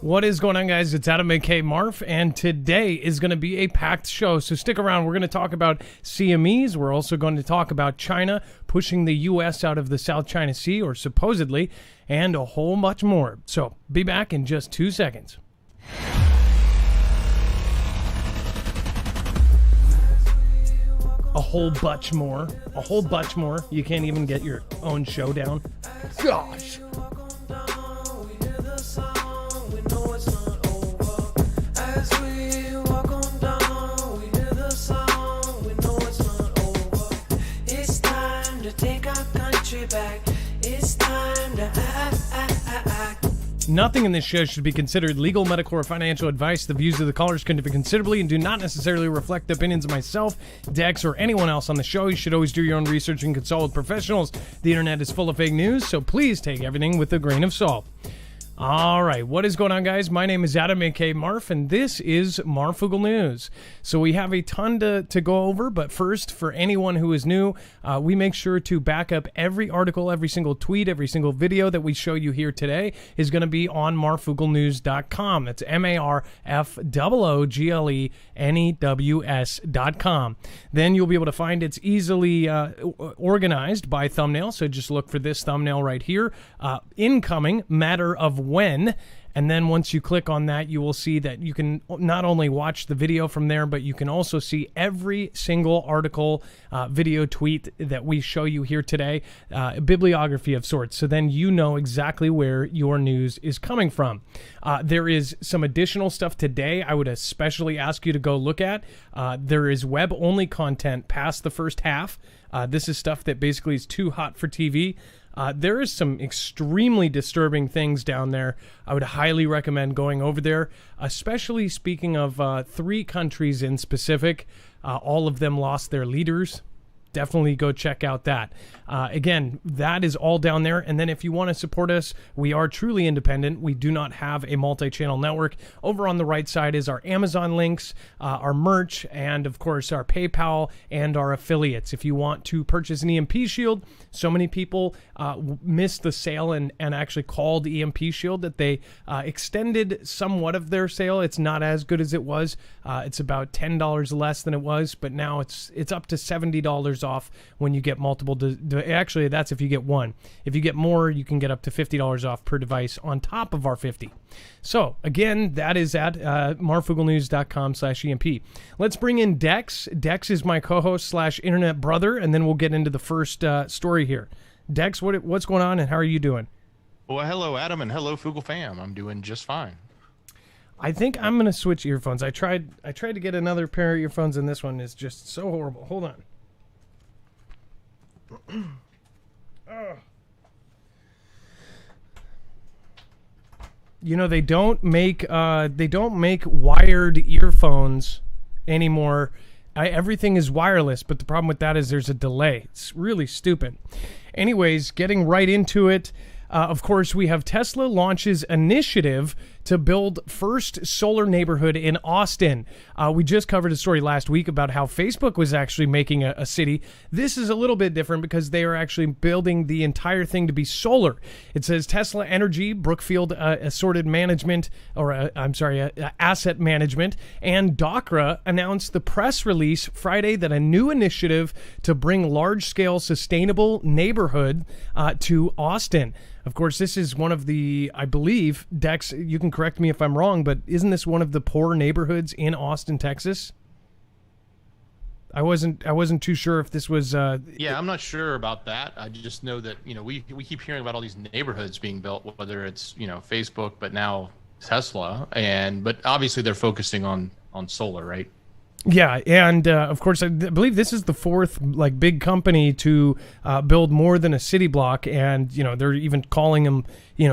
What is going on, guys? It's Adam and Marf, and today is going to be a packed show, so stick around. We're going to talk about CMEs. We're also going to talk about China pushing the U.S. out of the South China Sea, or supposedly, and a whole much more. So be back in just 2 seconds. A whole bunch more. A whole bunch more. You can't even get your own show down. Gosh. Nothing in this show should be considered legal, medical, or financial advice. The views of the callers can differ considerably and do not necessarily reflect the opinions of myself, Dex, or anyone else on the show. You should always do your own research and consult with professionals. The internet is full of fake news, so please take everything with a grain of salt. All right, what is going on, guys? My name is Adam and Marf, and this is Marfoogle News. So we have a ton to go over, but first, for anyone who is new, we make sure to back up every article, every single tweet, every single video that we show you here today is going to be on marfooglenews.com. That's marfooglenews.com. Then you'll be able to find it's easily organized by thumbnail, so just look for this thumbnail right here. Incoming, matter of when, and then once you click on that, you will see that you can not only watch the video from there, but you can also see every single article, video, tweet that we show you here today, a bibliography of sorts, so then you know exactly where your news is coming from. There is some additional stuff today I would especially ask you to go look at. There is web-only content past the first half. This is stuff that basically is too hot for TV. There is some extremely disturbing things down there. I would highly recommend going over there, especially speaking of 3 countries in specific. All of them lost their leaders. Definitely go check out that. Again, that is all down there. And then if you want to support us, we are truly independent. We do not have a multi-channel network. Over on the right side is our Amazon links, our merch, and of course our PayPal and our affiliates. If you want to purchase an EMP shield, so many people missed the sale and actually called EMP shield that they extended somewhat of their sale. It's not as good as it was. It's about $10 less than it was, but now it's up to $70 off when you get multiple. Actually, that's if you get one. If you get more, you can get up to $50 off per device on top of our 50. So again, that is at marfooglenews.com/EMP. Let's bring in Dex. Dex is my co-host / internet brother, and then we'll get into the first story here. Dex, what's going on and how are you doing? Well, hello, Adam, and hello, Foogle fam. I'm doing just fine. I think I'm going to switch earphones. I tried to get another pair of earphones, and this one is just so horrible. Hold on. You know, they don't make wired earphones anymore. Everything is wireless, but the problem with that is there's a delay. It's really stupid. Anyways, getting right into it. Of course, we have Tesla launches initiative to build first solar neighborhood in Austin. We just covered a story last week about how Facebook was actually making a city. This is a little bit different because they are actually building the entire thing to be solar. It says Tesla Energy, Brookfield Assorted Management, Asset Management, and DACRA announced the press release Friday that a new initiative to bring large-scale sustainable neighborhood to Austin. Of course, this is one of the, I believe, Dex, you can correct me if I'm wrong, but isn't this one of the poor neighborhoods in Austin, Texas? I wasn't too sure if this was... Yeah, I'm not sure about that. I just know that, we keep hearing about all these neighborhoods being built, whether it's, Facebook, but now Tesla. But obviously they're focusing on solar, right? Yeah, and of course, I believe this is the 4th big company to build more than a city block, and they're even calling them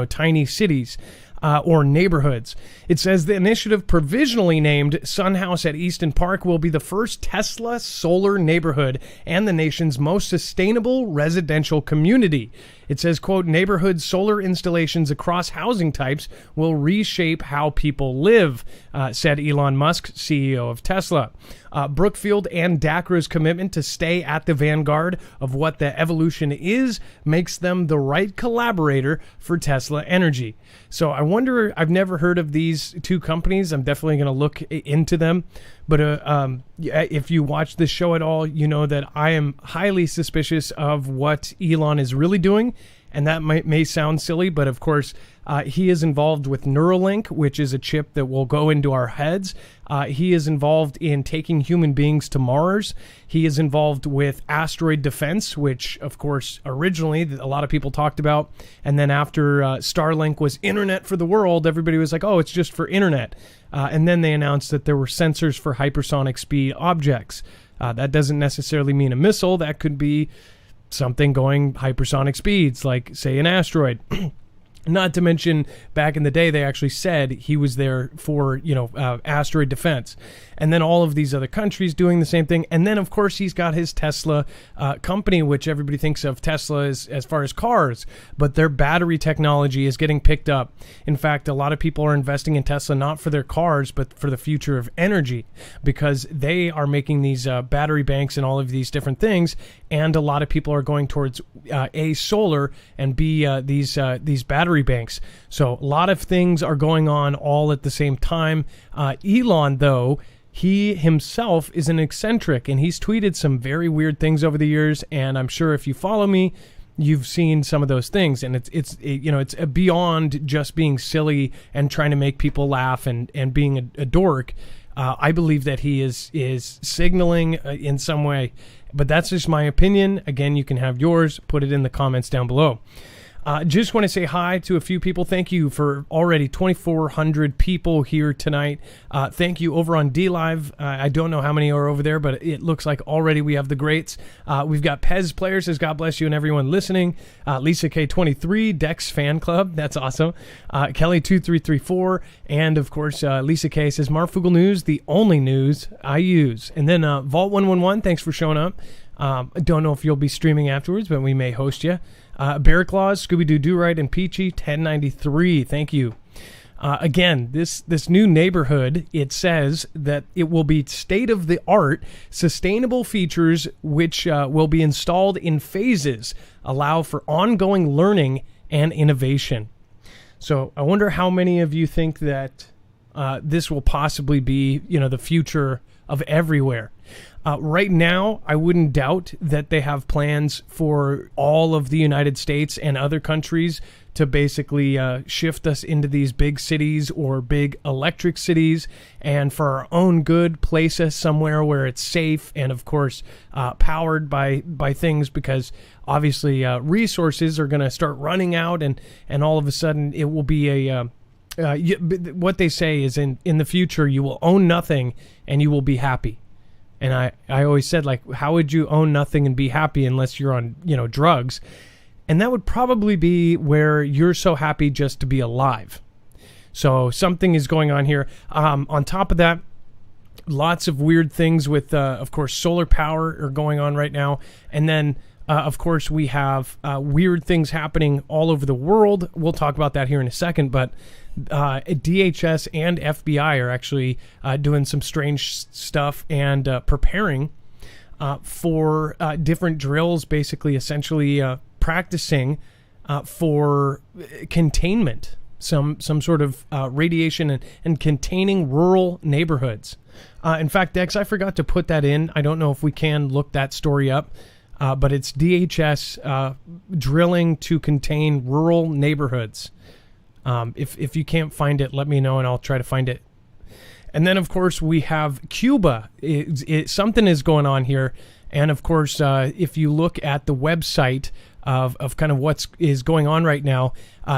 tiny cities. Or neighborhoods. It says the initiative, provisionally named Sun House at Easton Park, will be the first Tesla solar neighborhood and the nation's most sustainable residential community. It says, quote, neighborhood solar installations across housing types will reshape how people live, said Elon Musk, CEO of Tesla. Brookfield and DACRA's commitment to stay at the vanguard of what the evolution is makes them the right collaborator for Tesla Energy. So I wonder, I've never heard of these two companies. I'm definitely going to look into them. But if you watch this show at all, you know that I am highly suspicious of what Elon is really doing. And that may sound silly, but of course, he is involved with Neuralink, which is a chip that will go into our heads. He is involved in taking human beings to Mars. He is involved with asteroid defense, which, of course, originally a lot of people talked about. And then after Starlink was internet for the world, everybody was like, oh, it's just for internet. And then they announced that there were sensors for hypersonic speed objects. That doesn't necessarily mean a missile. That could be something going hypersonic speeds, like, say, an asteroid. Not to mention, back in the day, they actually said he was there for, asteroid defense. And then all of these other countries doing the same thing. And then, of course, he's got his Tesla company, which everybody thinks of Tesla as far as cars. But their battery technology is getting picked up. In fact, a lot of people are investing in Tesla not for their cars, but for the future of energy. Because they are making these battery banks and all of these different things. And a lot of people are going towards A, solar, and B, these battery banks. So a lot of things are going on all at the same time. Elon, though, he himself is an eccentric, and he's tweeted some very weird things over the years. And I'm sure if you follow me, you've seen some of those things. And it's beyond just being silly and trying to make people laugh and being a dork. I believe that he is signaling in some way. But that's just my opinion. Again, you can have yours. Put it in the comments down below. Just want to say hi to a few people. Thank you for already 2,400 people here tonight. Thank you over on DLive. I don't know how many are over there, but it looks like already we have the greats. We've got Pez Player says, God bless you and everyone listening. Lisa K23, Dex Fan Club. That's awesome. Kelly2334. And of course, Lisa K says, Marfoogle News, the only news I use. And then Vault111, thanks for showing up. I don't know if you'll be streaming afterwards, but we may host you. Bear Claws, Scooby-Doo Do-Right, and Peachy 1093. Thank you. Again, this new neighborhood, it says that it will be state-of-the-art sustainable features which will be installed in phases, allow for ongoing learning and innovation. So I wonder how many of you think that this will possibly be, the future of everywhere. Right now, I wouldn't doubt that they have plans for all of the United States and other countries to basically shift us into these big cities or big electric cities, and for our own good, place us somewhere where it's safe and, of course, powered by things, because obviously resources are going to start running out, and all of a sudden it will be what they say is in the future, you will own nothing and you will be happy. And I always said, like, how would you own nothing and be happy unless you're on, drugs? And that would probably be where you're so happy just to be alive. So something is going on here. On top of that, lots of weird things with, of course, solar power are going on right now. And then, of course, we have weird things happening all over the world. We'll talk about that here in a second. But DHS and FBI are actually doing some strange stuff and preparing for different drills, basically, essentially practicing for containment, some sort of radiation and containing rural neighborhoods. In fact, Dex, I forgot to put that in. I don't know if we can look that story up, but it's DHS drilling to contain rural neighborhoods. If you can't find it, let me know and I'll try to find it. And then, of course, we have Cuba. Something is going on here. And, of course, if you look at the website of kind of what is going on right now,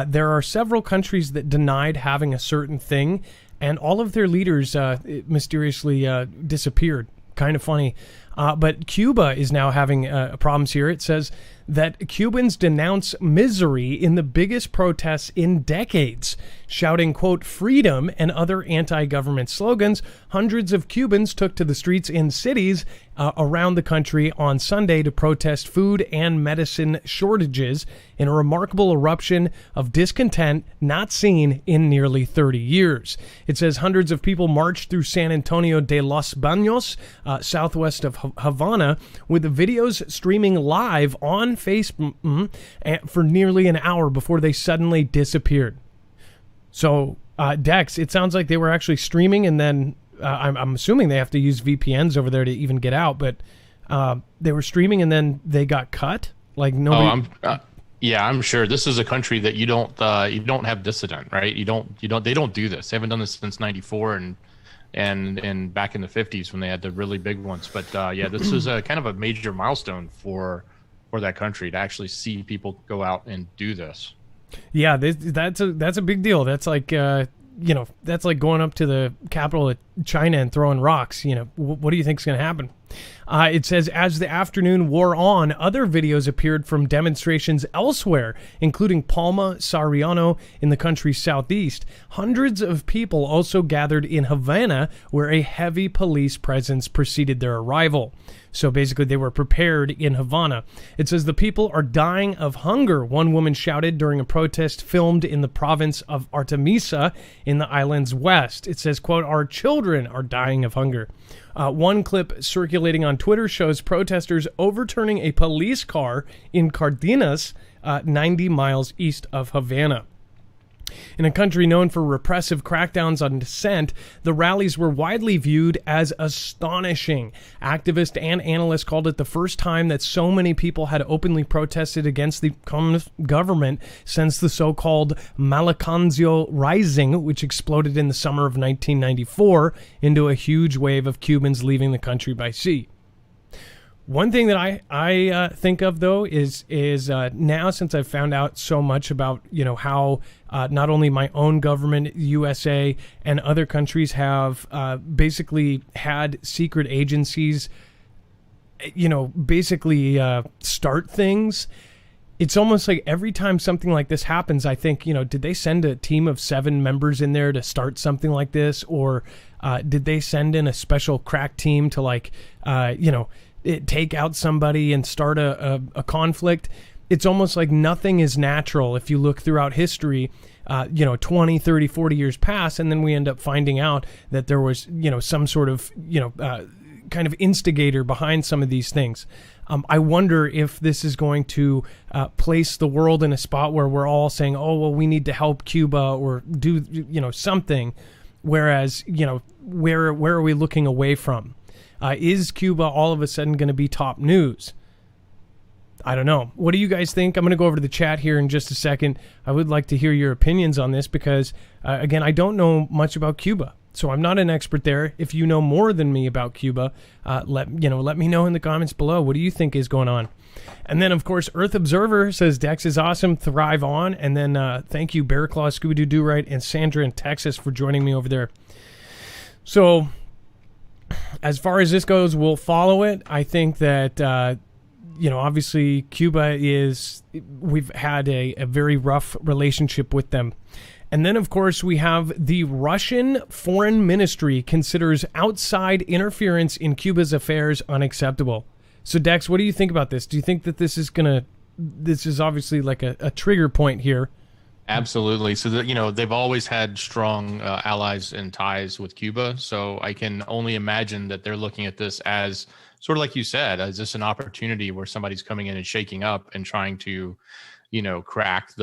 there are several countries that denied having a certain thing, and all of their leaders mysteriously disappeared. Kind of funny. But Cuba is now having problems here. It says that Cubans denounce misery in the biggest protests in decades, shouting, quote, freedom and other anti-government slogans. Hundreds of Cubans took to the streets in cities around the country on Sunday to protest food and medicine shortages in a remarkable eruption of discontent not seen in nearly 30 years. It says hundreds of people marched through San Antonio de los Baños, southwest of Havana, with the videos streaming live on Facebook for nearly an hour before they suddenly disappeared. So, Dex, it sounds like they were actually streaming, and then I'm assuming they have to use VPNs over there to even get out, but they were streaming and then they got cut? Like nobody... Yeah, I'm sure this is a country that you don't have dissident, right? They don't do this. They haven't done this since '94 and back in the '50s when they had the really big ones. But yeah, this is a kind of a major milestone for that country to actually see people go out and do this. Yeah, that's a big deal. That's like that's like going up to the capital of China and throwing rocks. What do you think is going to happen? It says, as the afternoon wore on, other videos appeared from demonstrations elsewhere, including Palma, Sariano in the country's southeast. Hundreds of people also gathered in Havana, where a heavy police presence preceded their arrival. So basically, they were prepared in Havana. It says the people are dying of hunger, one woman shouted during a protest filmed in the province of Artemisa in the island's west. It says, quote, our children are dying of hunger. One clip circulating on Twitter shows protesters overturning a police car in Cardenas, 90 miles east of Havana. In a country known for repressive crackdowns on dissent, the rallies were widely viewed as astonishing. Activists and analysts called it the first time that so many people had openly protested against the communist government since the so-called Malacanzio Rising, which exploded in the summer of 1994 into a huge wave of Cubans leaving the country by sea. One thing that I think of, though, is now, since I've found out so much about, how not only my own government, USA, and other countries have basically had secret agencies, basically start things. It's almost like every time something like this happens, I think, did they send a team of 7 members in there to start something like this? Or did they send in a special crack team to take out somebody and start a conflict? It's almost like nothing is natural if you look throughout history. 20, 30, 40 years pass, and then we end up finding out that there was, some sort of, kind of instigator behind some of these things. I wonder if this is going to place the world in a spot where we're all saying, oh, well, we need to help Cuba or do, something. Whereas, where are we looking away from? Is Cuba all of a sudden going to be top news? I don't know. What do you guys think? I'm going to go over to the chat here in just a second. I would like to hear your opinions on this because, again, I don't know much about Cuba. So I'm not an expert there. If you know more than me about Cuba, let me know in the comments below. What do you think is going on? And then, of course, Earth Observer says Dex is awesome. Thrive on. And then thank you, Bear Claw, Scooby-Doo Do-Right, and Sandra in Texas for joining me over there. So as far as this goes, we'll follow it. I think that, obviously Cuba we've had a very rough relationship with them. And then, of course, we have the Russian Foreign Ministry considers outside interference in Cuba's affairs unacceptable. So, Dex, what do you think about this? Do you think that this is obviously like a trigger point here? Absolutely. So that, they've always had strong allies and ties with Cuba. So I can only imagine that they're looking at this as sort of like you said, as just an opportunity where somebody's coming in and shaking up and trying to, crack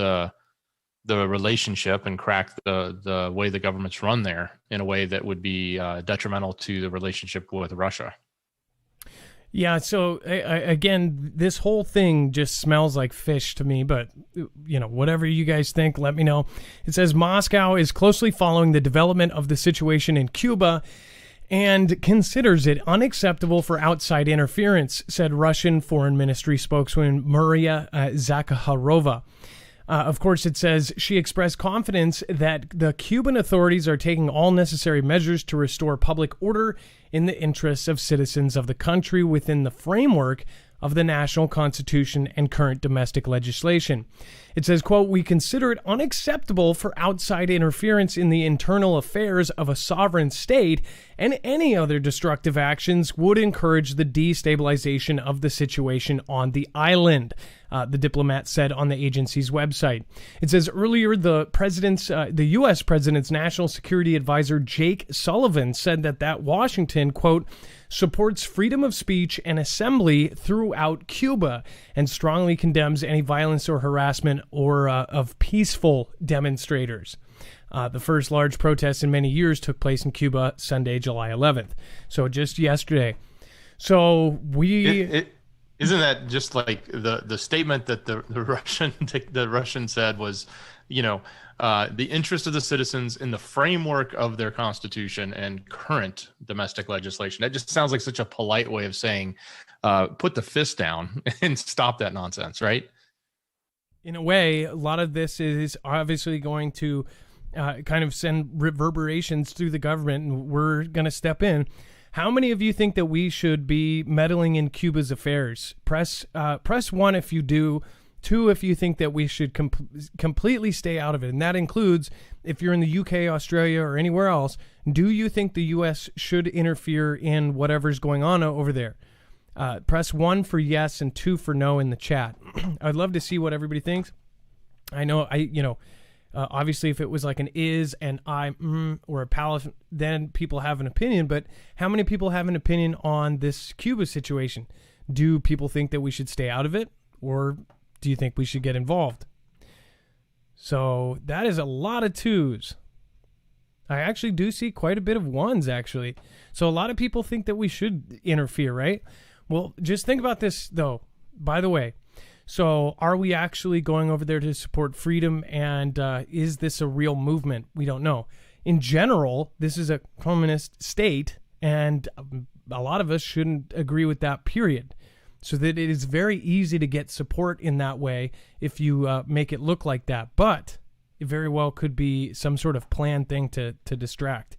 the relationship and crack the way the government's run there in a way that would be detrimental to the relationship with Russia. Yeah, so again, this whole thing just smells like fish to me, but whatever you guys think, let me know. It says Moscow is closely following the development of the situation in Cuba and considers it unacceptable for outside interference, said Russian Foreign Ministry spokeswoman Maria Zakharova. Of course, it says she expressed confidence that the Cuban authorities are taking all necessary measures to restore public order in the interests of citizens of the country within the framework of the national constitution and current domestic legislation. It says, quote, we consider it unacceptable for outside interference in the internal affairs of a sovereign state, and any other destructive actions would encourage the destabilization of the situation on the island, the diplomat said on the agency's website. It says earlier the U.S. President's National Security Advisor Jake Sullivan said that Washington, quote, supports freedom of speech and assembly throughout Cuba and strongly condemns any violence or harassment or of peaceful demonstrators. The first large protest in many years took place in Cuba Sunday, July 11th. So just yesterday. So isn't that just like the statement that the Russian said was, the interest of the citizens in the framework of their constitution and current domestic legislation. That just sounds like such a polite way of saying, put the fist down and stop that nonsense, right? In a way, a lot of this is obviously going to kind of send reverberations through the government, and we're going to step in. How many of you think that we should be meddling in Cuba's affairs? Press 1 if you do. 2 if you think that we should completely stay out of it. And that includes if you're in the UK, Australia, or anywhere else. Do you think the U.S. should interfere in whatever's going on over there? Press 1 for yes and 2 for no in the chat. I'd love to see what everybody thinks. I know, obviously if it was like an is and I or a palace, then people have an opinion. But how many people have an opinion on this Cuba situation? Do people think that we should stay out of it, or do you think we should get involved? So that is a lot of 2s. I actually do see quite a bit of 1s, actually. So a lot of people think that we should interfere, right? Well, just think about this, though. By the way, so are we actually going over there to support freedom, and is this a real movement? We don't know. In general, this is a communist state, and a lot of us shouldn't agree with that, period. So that it is very easy to get support in that way if you make it look like that. But it very well could be some sort of planned thing to distract.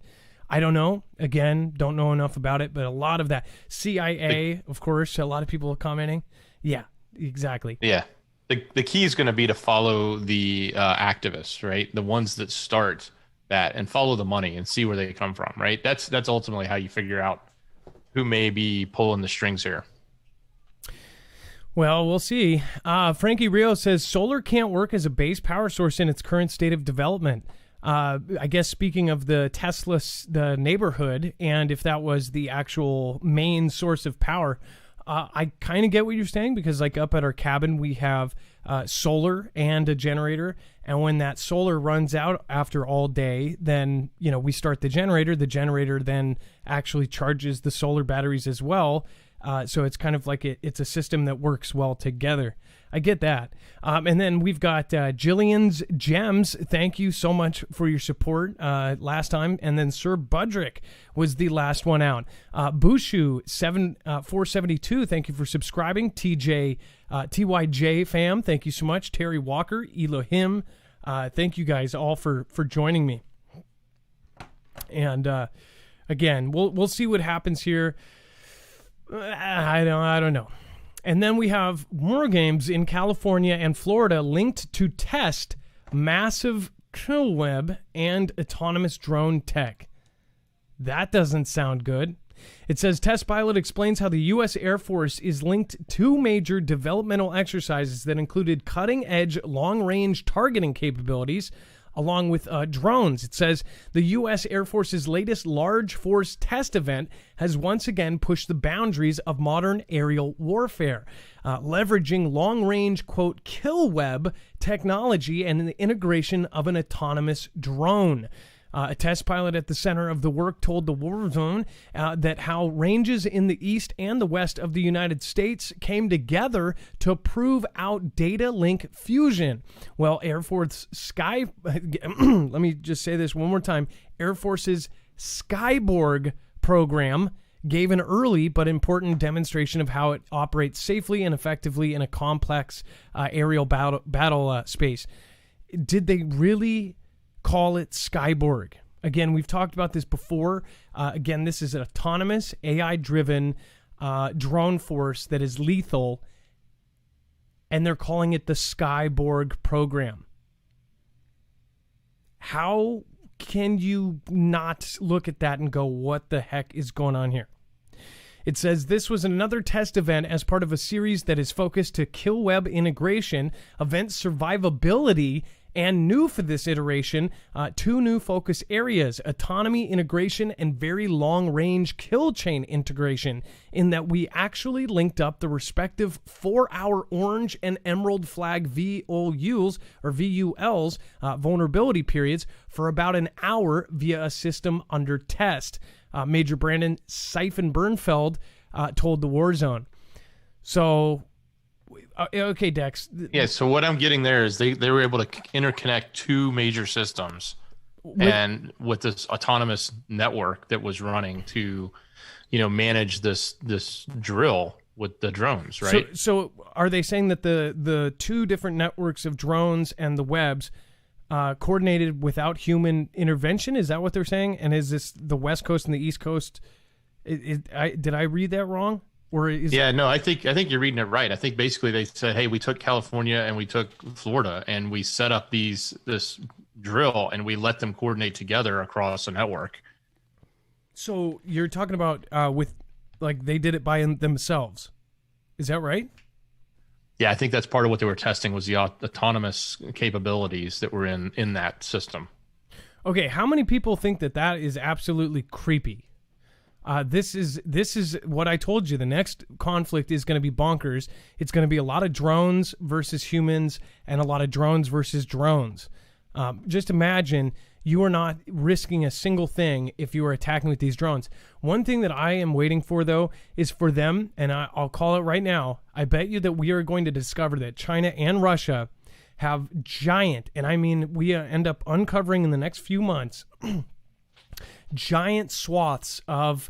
I don't know. Again, don't know enough about it, but a lot of that. CIA, of course, a lot of people are commenting. Yeah, exactly. Yeah. The key is going to be to follow the activists, right? The ones that start that, and follow the money and see where they come from, right? That's ultimately how you figure out who may be pulling the strings here. Well, we'll see. Frankie Rio says solar can't work as a base power source in its current state of development. I guess speaking of the Tesla, the neighborhood, and if that was the actual main source of power, I kind of get what you're saying, because like up at our cabin, we have solar and a generator. And when that solar runs out after all day, then, we start the generator. The generator then actually charges the solar batteries as well. So it's kind of like it's a system that works well together. I get that. And then we've got Jillian's Gems. Thank you so much for your support last time. And then Sir Budrick was the last one out. Bushu 472. Thank you for subscribing. TYJ fam. Thank you so much. Terry Walker, Elohim. Thank you guys all for joining me. And again, we'll see what happens here. I don't know. And then we have more games in California and Florida linked to test massive kill web and autonomous drone tech. That doesn't sound good. It says test pilot explains how the U.S. Air Force is linked to major developmental exercises that included cutting-edge long-range targeting capabilities along with drones. It says the U.S. Air Force's latest large force test event has once again pushed the boundaries of modern aerial warfare, leveraging long-range, quote, kill web technology and the integration of an autonomous drone. A test pilot at the center of the work told the War Zone that how ranges in the east and the west of the United States came together to prove out data link fusion. Well, Air Force let me just say this one more time. Air Force's Skyborg program gave an early but important demonstration of how it operates safely and effectively in a complex aerial battle space. Did they really call it Skyborg? Again, we've talked about this before. Again, this is an autonomous, AI-driven drone force that is lethal, and they're calling it the Skyborg program. How can you not look at that and go, what the heck is going on here? It says this was another test event as part of a series that is focused to kill web integration, event survivability, And new for this iteration, 2 new focus areas: autonomy integration and very long-range kill chain integration, in that we actually linked up the respective 4-hour orange and emerald flag VOUs or VULs vulnerability periods for about an hour via a system under test. Major Brandon Seifenbernfeld told the Warzone. So, okay, Dex. Yeah, so what I'm getting there is they were able to interconnect 2 major systems with this autonomous network that was running to, manage this drill with the drones, right? So are they saying that the 2 different networks of drones and the webs coordinated without human intervention? Is that what they're saying? And is this the West Coast and the East Coast? Did I read that wrong? Or no, I think you're reading it right. I think basically they said, hey, we took California and we took Florida and we set up this drill and we let them coordinate together across a network. So you're talking about they did it by themselves. Is that right? Yeah, I think that's part of what they were testing was the autonomous capabilities that were in that system. Okay, how many people think that is absolutely creepy? This is what I told you. The next conflict is going to be bonkers. It's going to be a lot of drones versus humans and a lot of drones versus drones. Just imagine you are not risking a single thing if you are attacking with these drones. One thing that I am waiting for, though, is for them, and I'll call it right now, I bet you that we are going to discover that China and Russia have giant, and I mean we end up uncovering in the next few months, giant swaths of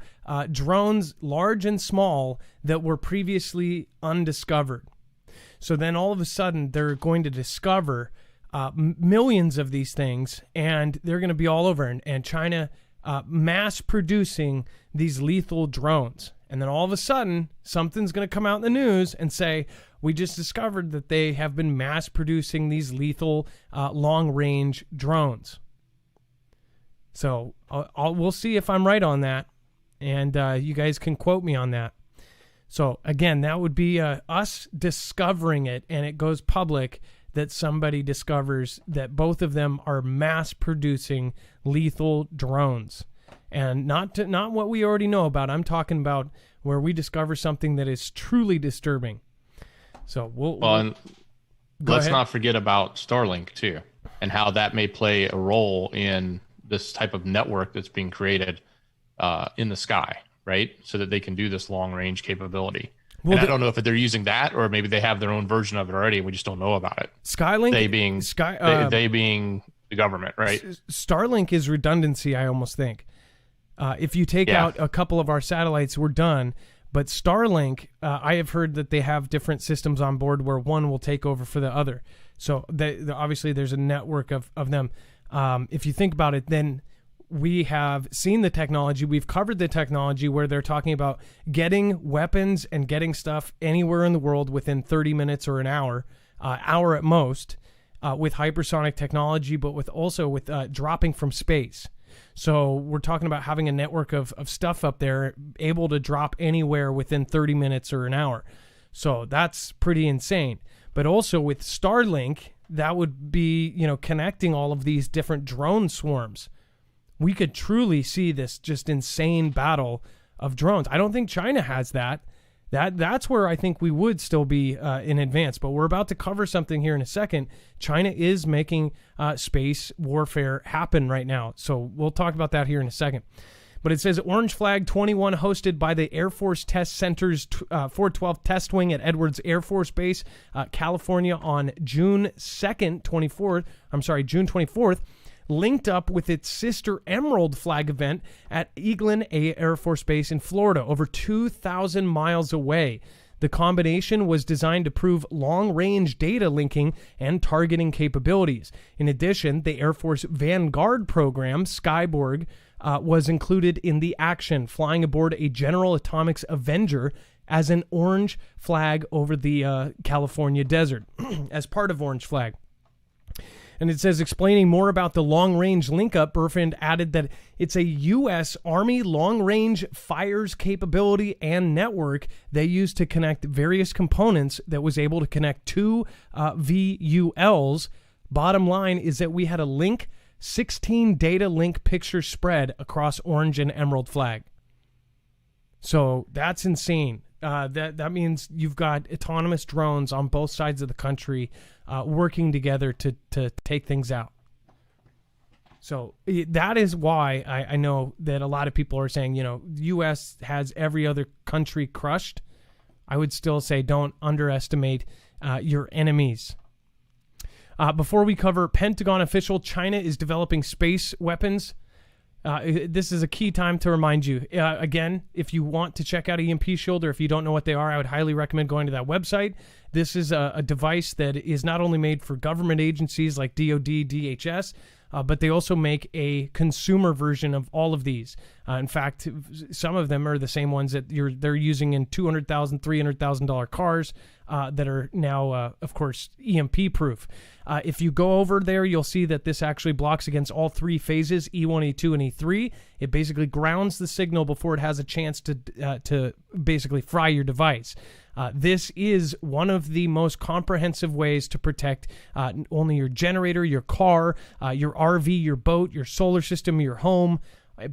drones, large and small, that were previously undiscovered. So then all of a sudden they're going to discover millions of these things, and they're going to be all over. And China mass producing these lethal drones. And then all of a sudden, something's going to come out in the news and say, we just discovered that they have been mass producing these lethal long-range drones. So we'll see if I'm right on that, and you guys can quote me on that. So again, that would be us discovering it, and it goes public that somebody discovers that both of them are mass producing lethal drones, and not what we already know about. I'm talking about where we discover something that is truly disturbing. So let's not forget about Starlink too, and how that may play a role in this type of network that's being created in the sky, right? So that they can do this long range capability. Well, I don't know if they're using that or maybe they have their own version of it already. We just don't know about it. Skylink, they being the government, right? Starlink is redundancy, I almost think. If you take out a couple of our satellites, we're done. But Starlink, I have heard that they have different systems on board where one will take over for the other. So obviously there's a network of them. If you think about it, then we have seen the technology. We've covered the technology where they're talking about getting weapons and getting stuff anywhere in the world within 30 minutes or an hour at most, with hypersonic technology, but with dropping from space. So we're talking about having a network of stuff up there able to drop anywhere within 30 minutes or an hour. So that's pretty insane. But also with Starlink, that would be, connecting all of these different drone swarms. We could truly see this just insane battle of drones. I don't think China has that. That's where I think we would still be in advance. But we're about to cover something here in a second. China is making space warfare happen right now. So we'll talk about that here in a second. But it says Orange Flag 21 hosted by the Air Force Test Center's 412 Test Wing at Edwards Air Force Base, California on June 24th, linked up with its sister Emerald Flag event at Eglin Air Force Base in Florida, over 2,000 miles away. The combination was designed to prove long-range data linking and targeting capabilities. In addition, the Air Force Vanguard program, Skyborg, was included in the action, flying aboard a General Atomics Avenger as an orange flag over the California desert, as part of Orange Flag. And it says, explaining more about the long-range link-up, Burfand added that it's a U.S. Army long-range fires capability and network they used to connect various components that was able to connect two VULs, Bottom line is that we had a link 16 data link picture spread across orange and emerald flag. So that's insane. That means you've got autonomous drones on both sides of the country working together to take things out. So that is why I know that a lot of people are saying, the U.S. has every other country crushed. I would still say don't underestimate your enemies. Before we cover Pentagon official, China is developing space weapons. This is a key time to remind you. Again, if you want to check out EMP Shield, or if you don't know what they are, I would highly recommend going to that website. This is a device that is not only made for government agencies like DoD, DHS, but they also make a consumer version of all of these. In fact, some of them are the same ones that they're using in $200,000, $300,000 cars that are now, of course, EMP proof. If you go over there, you'll see that this actually blocks against all three phases, E1, E2, and E3. It basically grounds the signal before it has a chance to basically fry your device. This is one of the most comprehensive ways to protect only your generator, your car, your RV, your boat, your solar system, your home.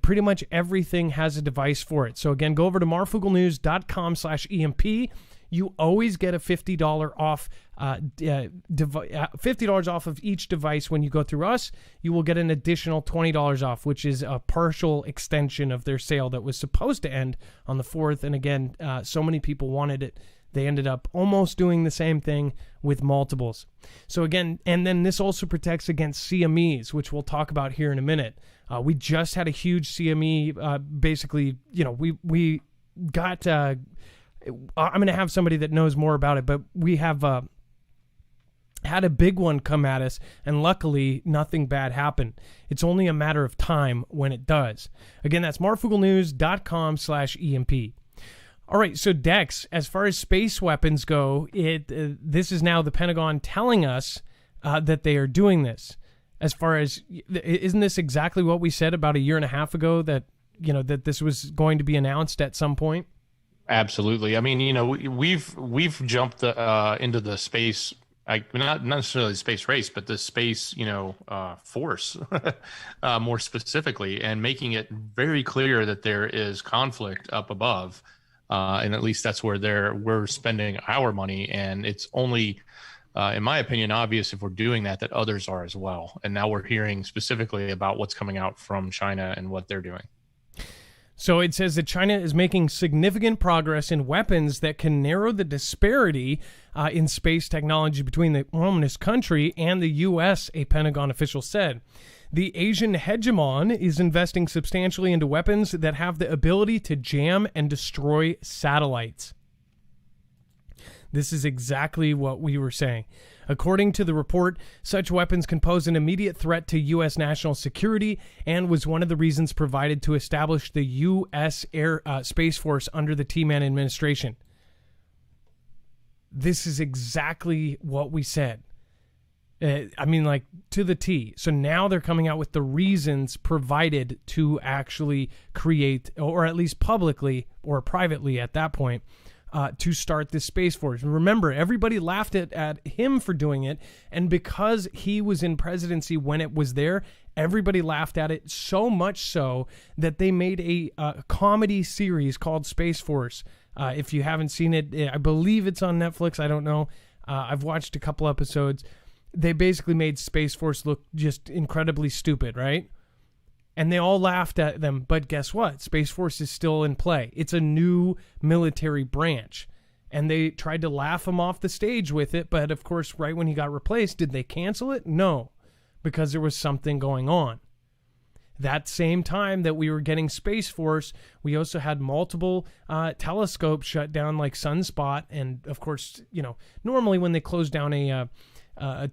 Pretty much everything has a device for it. So again, go over to marfooglenews.com/EMP. You always get a $50 off, $50 off of each device when you go through us. You will get an additional $20 off, which is a partial extension of their sale that was supposed to end on the 4th. And again, so many people wanted it. They ended up almost doing the same thing with multiples. So again, and then this also protects against CMEs, which we'll talk about here in a minute. We just had a huge CME. Basically, we got... I'm going to have somebody that knows more about it, but we have had a big one come at us, and luckily nothing bad happened. It's only a matter of time when it does. Again, that's marfooglenews.com/EMP. All right, so Dex, as far as space weapons go, this is now the Pentagon telling us that they are doing this. As far as, isn't this exactly what we said about a year and a half ago, that that this was going to be announced at some point? Absolutely. I mean, we've jumped into the space, not necessarily the space race, but the space, force, more specifically, and making it very clear that there is conflict up above, and at least that's where we're spending our money, and it's only, in my opinion, obvious if we're doing that others are as well. And now we're hearing specifically about what's coming out from China and what they're doing. So it says that China is making significant progress in weapons that can narrow the disparity in space technology between the communist country and the U.S., a Pentagon official said. The Asian hegemon is investing substantially into weapons that have the ability to jam and destroy satellites. This is exactly what we were saying. According to the report, such weapons can pose an immediate threat to U.S. national security and was one of the reasons provided to establish the U.S. Space Force under the T-Man administration. This is exactly what we said. To the T. So now they're coming out with the reasons provided to actually create, or at least publicly or privately at that point, to start this Space Force. And remember, everybody laughed at him for doing it, and because he was in presidency when it was there, everybody laughed at it, so much so that they made a comedy series called Space Force. If you haven't seen it, I believe it's on Netflix. I don't know. I've watched a couple episodes. They basically made Space Force look just incredibly stupid, right? And they all laughed at them, but guess what? Space Force is still in play. It's a new military branch. And they tried to laugh him off the stage with it, but of course, right when he got replaced, did they cancel it? No, because there was something going on. That same time that we were getting Space Force, we also had multiple telescopes shut down, like Sunspot. And of course, normally when they close down a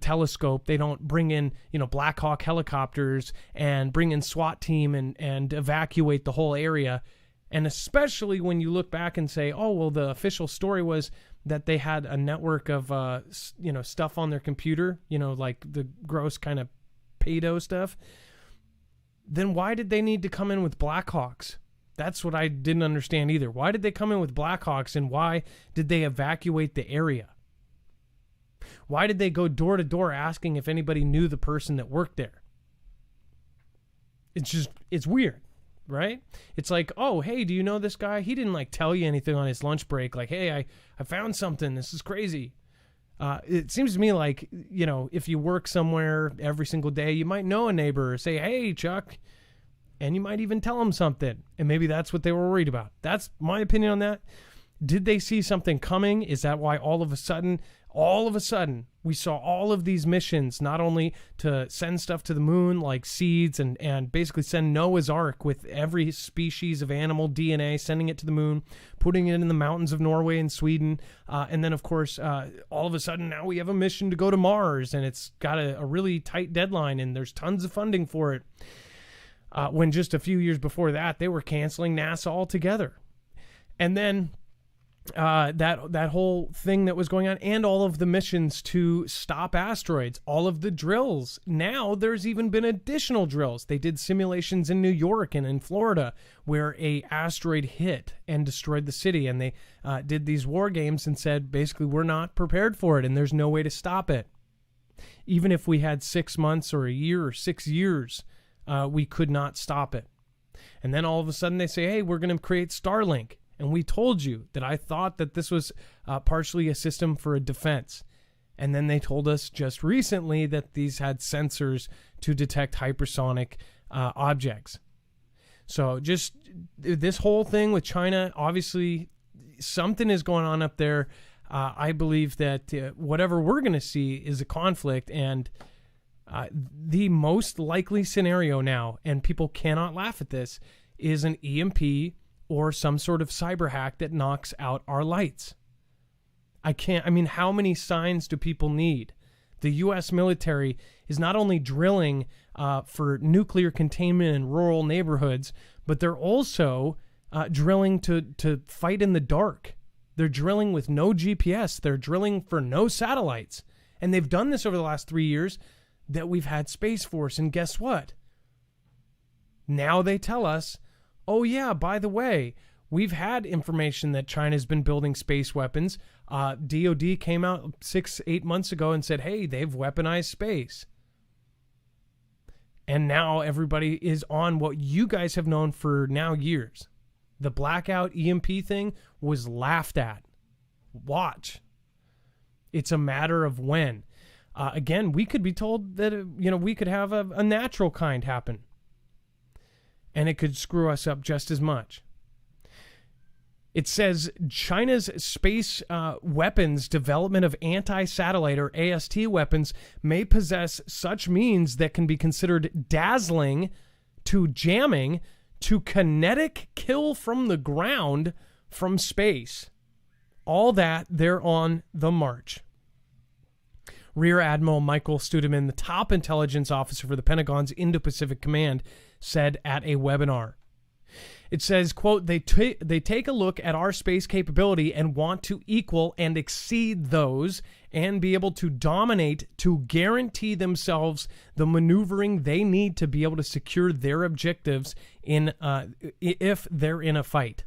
telescope, they don't bring in, Black Hawk helicopters and bring in SWAT team and evacuate the whole area. And especially when you look back and say, oh, well, the official story was that they had a network of, stuff on their computer, like the gross kind of pedo stuff. Then why did they need to come in with Black Hawks? That's what I didn't understand either. Why did they come in with Black Hawks, and why did they evacuate the area? Why did they go door to door asking if anybody knew the person that worked there? It's weird, right? It's like, oh, hey, do you know this guy? He didn't like tell you anything on his lunch break. Like, hey, I found something. This is crazy. It seems to me like, if you work somewhere every single day, you might know a neighbor or say, hey, Chuck, and you might even tell them something. And maybe that's what they were worried about. That's my opinion on that. Did they see something coming? Is that why all of a sudden, we saw all of these missions, not only to send stuff to the moon like seeds and basically send Noah's Ark with every species of animal DNA, sending it to the moon, putting it in the mountains of Norway and Sweden. And then, of course, all of a sudden now we have a mission to go to Mars, and it's got a really tight deadline, and there's tons of funding for it. When just a few years before that, they were canceling NASA altogether. And then that whole thing that was going on, and all of the missions to stop asteroids, all of the drills. Now there's even been additional drills. They did simulations in New York and in Florida where a asteroid hit and destroyed the city, and they did these war games and said, basically, we're not prepared for it, and there's no way to stop it. Even if we had 6 months or a year or 6 years, we could not stop it. And then all of a sudden they say, hey, we're going to create Starlink. And we told you that I thought that this was partially a system for a defense. And then they told us just recently that these had sensors to detect hypersonic objects. So just this whole thing with China, obviously something is going on up there. I believe that whatever we're going to see is a conflict, and the most likely scenario now, and people cannot laugh at this, is an EMP or some sort of cyber hack that knocks out our lights. How many signs do people need? The U.S. military is not only drilling for nuclear containment in rural neighborhoods, but they're also drilling to fight in the dark. They're drilling with no GPS. They're drilling for no satellites. And they've done this over the last 3 years that we've had Space Force. And guess what? Now they tell us, oh yeah, by the way, we've had information that China's been building space weapons. DOD came out 6-8 months ago and said, hey, they've weaponized space. And now everybody is on what you guys have known for now years. The blackout EMP thing was laughed at. Watch. It's a matter of when. Again, we could be told that, we could have a natural kind happen. And it could screw us up just as much. It says China's space weapons development of anti-satellite or AST weapons may possess such means that can be considered dazzling to jamming to kinetic kill from the ground from space. All that, they're on the march. Rear Admiral Michael Studeman, the top intelligence officer for the Pentagon's Indo-Pacific Command, said at a webinar. It says, quote, they take a look at our space capability and want to equal and exceed those and be able to dominate to guarantee themselves the maneuvering they need to be able to secure their objectives if they're in a fight.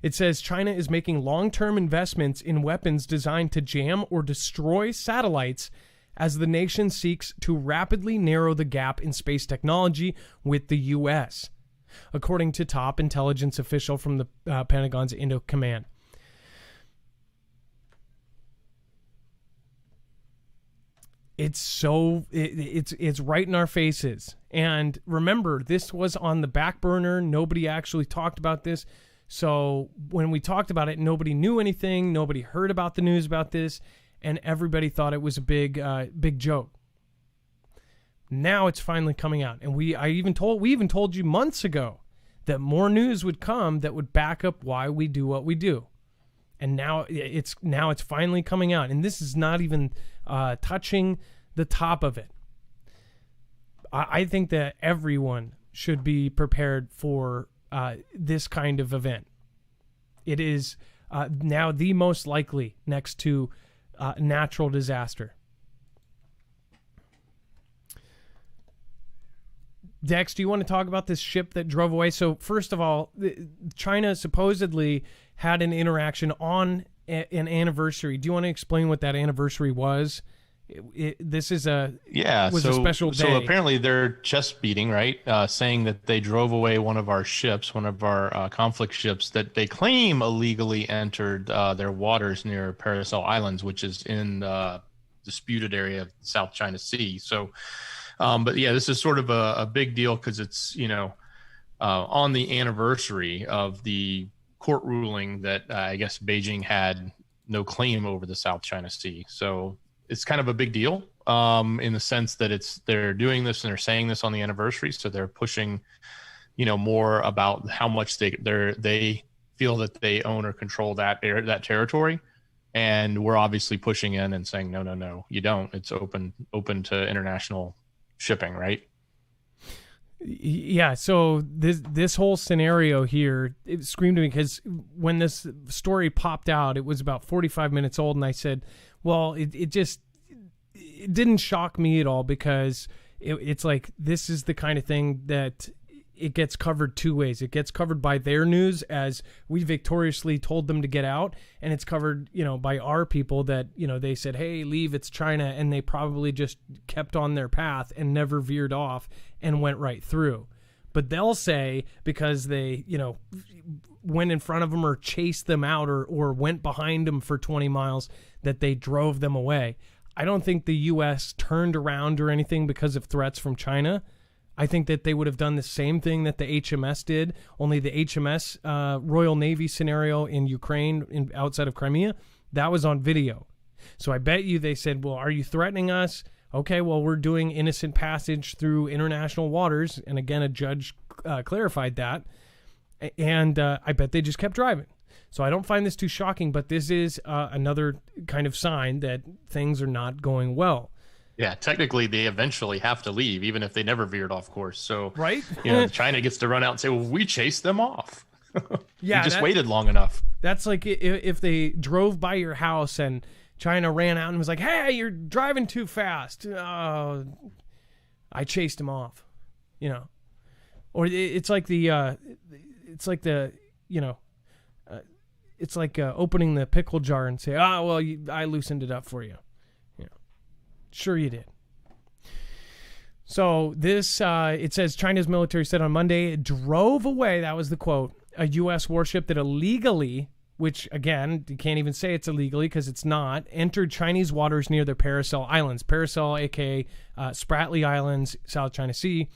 It says China is making long-term investments in weapons designed to jam or destroy satellites as the nation seeks to rapidly narrow the gap in space technology with the U.S., according to top intelligence official from the Pentagon's Indo Command. It's right in our faces. And remember, this was on the back burner. Nobody actually talked about this. So when we talked about it, nobody knew anything. Nobody heard about the news about this, and everybody thought it was a big joke. Now it's finally coming out, and we even told you months ago that more news would come that would back up why we do what we do. And now it's finally coming out, and this is not even touching the top of it. I think that everyone should be prepared for this kind of event. It is now the most likely next to natural disaster. Dex, do you want to talk about this ship that drove away? So first of all, China supposedly had an interaction on an anniversary. Do you want to explain what that anniversary was? This is a special day. So apparently they're chest beating, right? Saying that they drove away one of our ships, one of our conflict ships that they claim illegally entered their waters near Paracel Islands, which is in the disputed area of the South China Sea. So, but yeah, this is sort of a big deal because it's, on the anniversary of the court ruling that I guess Beijing had no claim over the South China Sea. So it's kind of a big deal in the sense that they're doing this and they're saying this on the anniversary. So they're pushing, more about how much they feel that they own or control that territory. And we're obviously pushing in and saying, no, you don't. It's open to international shipping, right? Yeah, so this whole scenario here, it screamed to me because when this story popped out, it was about 45 minutes old, and I said, well, it didn't shock me at all because it's like this is the kind of thing that it gets covered two ways. It gets covered by their news as we victoriously told them to get out, and it's covered, by our people that, they said, hey, leave, it's China, and they probably just kept on their path and never veered off and went right through. But they'll say because they, went in front of them or chased them out or went behind them for 20 miles that they drove them away. I don't think the U.S. turned around or anything because of threats from China. I think that they would have done the same thing that the HMS did, only the HMS Royal Navy scenario in Ukraine outside of Crimea, that was on video. So I bet you they said, well, are you threatening us? Okay, well, we're doing innocent passage through international waters. And again, a judge clarified that. And I bet they just kept driving. So I don't find this too shocking, but this is another kind of sign that things are not going well. Yeah, technically they eventually have to leave, even if they never veered off course. So, right? China gets to run out and say, well, we chased them off. Yeah, we just waited long enough. That's like if they drove by your house and China ran out and was like, hey, you're driving too fast. I chased him off, Or it's like opening the pickle jar and say, I loosened it up for you. Sure you did. So this, it says China's military said on Monday it drove away, that was the quote, a U.S. warship that illegally, which again, you can't even say it's illegally because it's not, entered Chinese waters near the Paracel Islands. Paracel, a.k.a. Spratly Islands, South China Sea,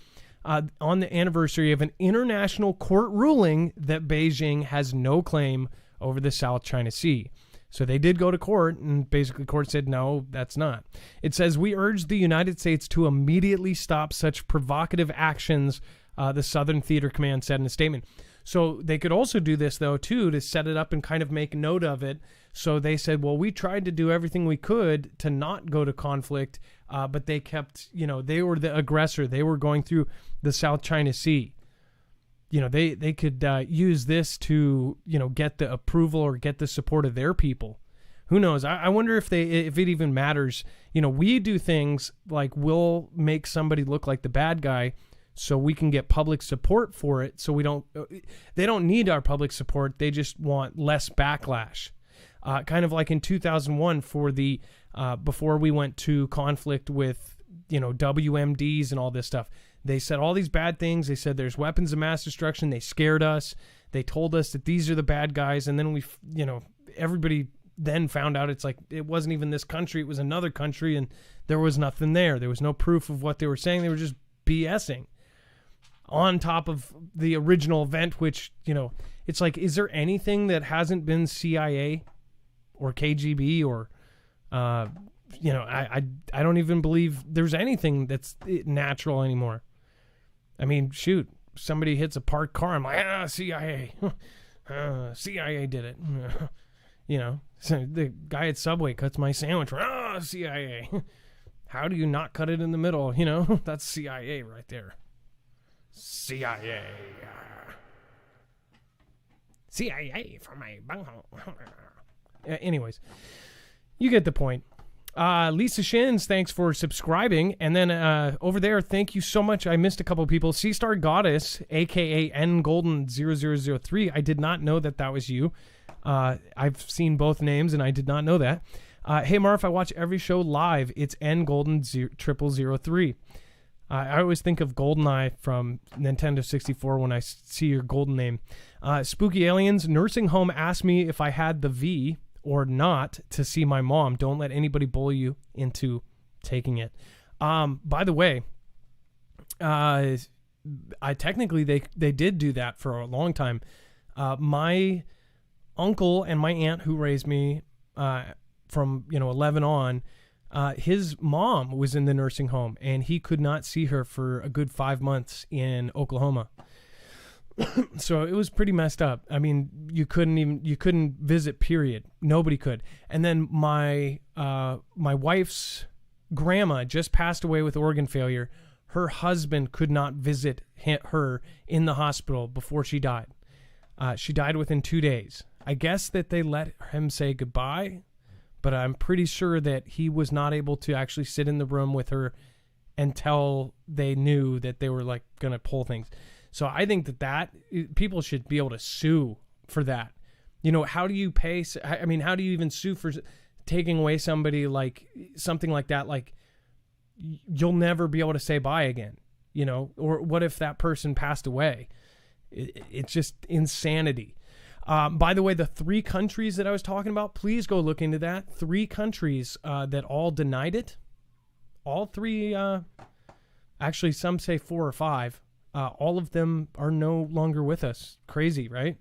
on the anniversary of an international court ruling that Beijing has no claim over the South China Sea. So they did go to court, and basically court said, no, that's not. It says, we urge the United States to immediately stop such provocative actions, the Southern Theater Command said in a statement. So they could also do this, though, too, to set it up and kind of make note of it. So they said, well, we tried to do everything we could to not go to conflict, but they kept, they were the aggressor. They were going through the South China Sea. They could use this to, get the approval or get the support of their people. Who knows? I wonder if it even matters. We do things like we'll make somebody look like the bad guy so we can get public support for it. So they don't need our public support. They just want less backlash. Kind of like in 2001 for the, before we went to conflict with, WMDs and all this stuff. They said all these bad things. They said there's weapons of mass destruction. They scared us. They told us that these are the bad guys. And then everybody then found out it's like it wasn't even this country. It was another country, and there was nothing there. There was no proof of what they were saying. They were just BSing on top of the original event, which, it's like, is there anything that hasn't been CIA or KGB or, I don't even believe there's anything that's natural anymore. I mean, shoot, somebody hits a parked car. I'm like, CIA. CIA did it. So the guy at Subway cuts my sandwich. CIA. How do you not cut it in the middle? That's CIA right there. CIA. CIA for my bunghole. Anyways, you get the point. Lisa Shins, thanks for subscribing. And then over there, thank you so much. I missed a couple people. Sea Star Goddess, a.k.a. N Golden 0003. I did not know that was you. I've seen both names, and I did not know that. Hey, Marf, I watch every show live. It's N Golden 0003. I always think of GoldenEye from Nintendo 64 when I see your golden name. Spooky Aliens, nursing home asked me if I had the V or not to see my mom. Don't let anybody bully you into taking it. By the way, technically they did do that for a long time. My uncle and my aunt who raised me from 11 on, his mom was in the nursing home, and he could not see her for a good 5 months in Oklahoma. So it was pretty messed up. I mean, you couldn't visit, period. Nobody could. And then my wife's grandma just passed away with organ failure. Her husband could not visit her in the hospital before she died. She died within 2 days. I guess that they let him say goodbye, but I'm pretty sure that he was not able to actually sit in the room with her until they knew that they were like going to pull things. So I think that people should be able to sue for that. How do you pay? I mean, how do you even sue for taking away somebody, like something like that? Like, you'll never be able to say bye again, or what if that person passed away? It's just insanity. By the way, the 3 countries that I was talking about, please go look into that. 3 countries that all denied it. All 3, actually some say 4 or 5. All of them are no longer with us. Crazy, right?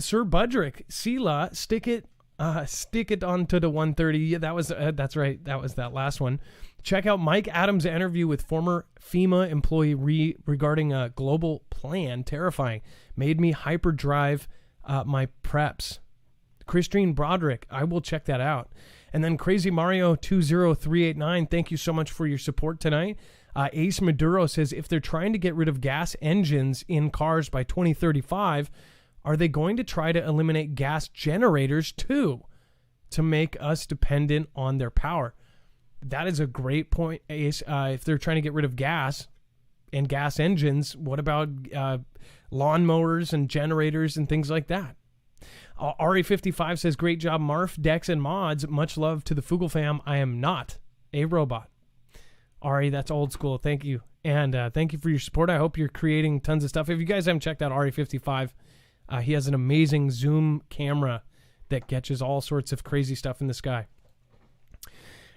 Sir Budrick, Sela, stick it onto the 130. Yeah, that's right. That was that last one. Check out Mike Adams' interview with former FEMA employee regarding a global plan. Terrifying. Made me hyperdrive my preps. Christine Broderick, I will check that out. And then Crazy Mario 20389, thank you so much for your support tonight. Ace Maduro says, if they're trying to get rid of gas engines in cars by 2035, are they going to try to eliminate gas generators too, to make us dependent on their power? That is a great point, Ace. If they're trying to get rid of gas and gas engines, what about lawnmowers and generators and things like that? RE55 says, great job, Marf, Dex, and Mods. Much love to the Foogle fam. I am not a robot. Ari, that's old school. Thank you. And thank you for your support. I hope you're creating tons of stuff. If you guys haven't checked out RE55, he has an amazing zoom camera that catches all sorts of crazy stuff in the sky.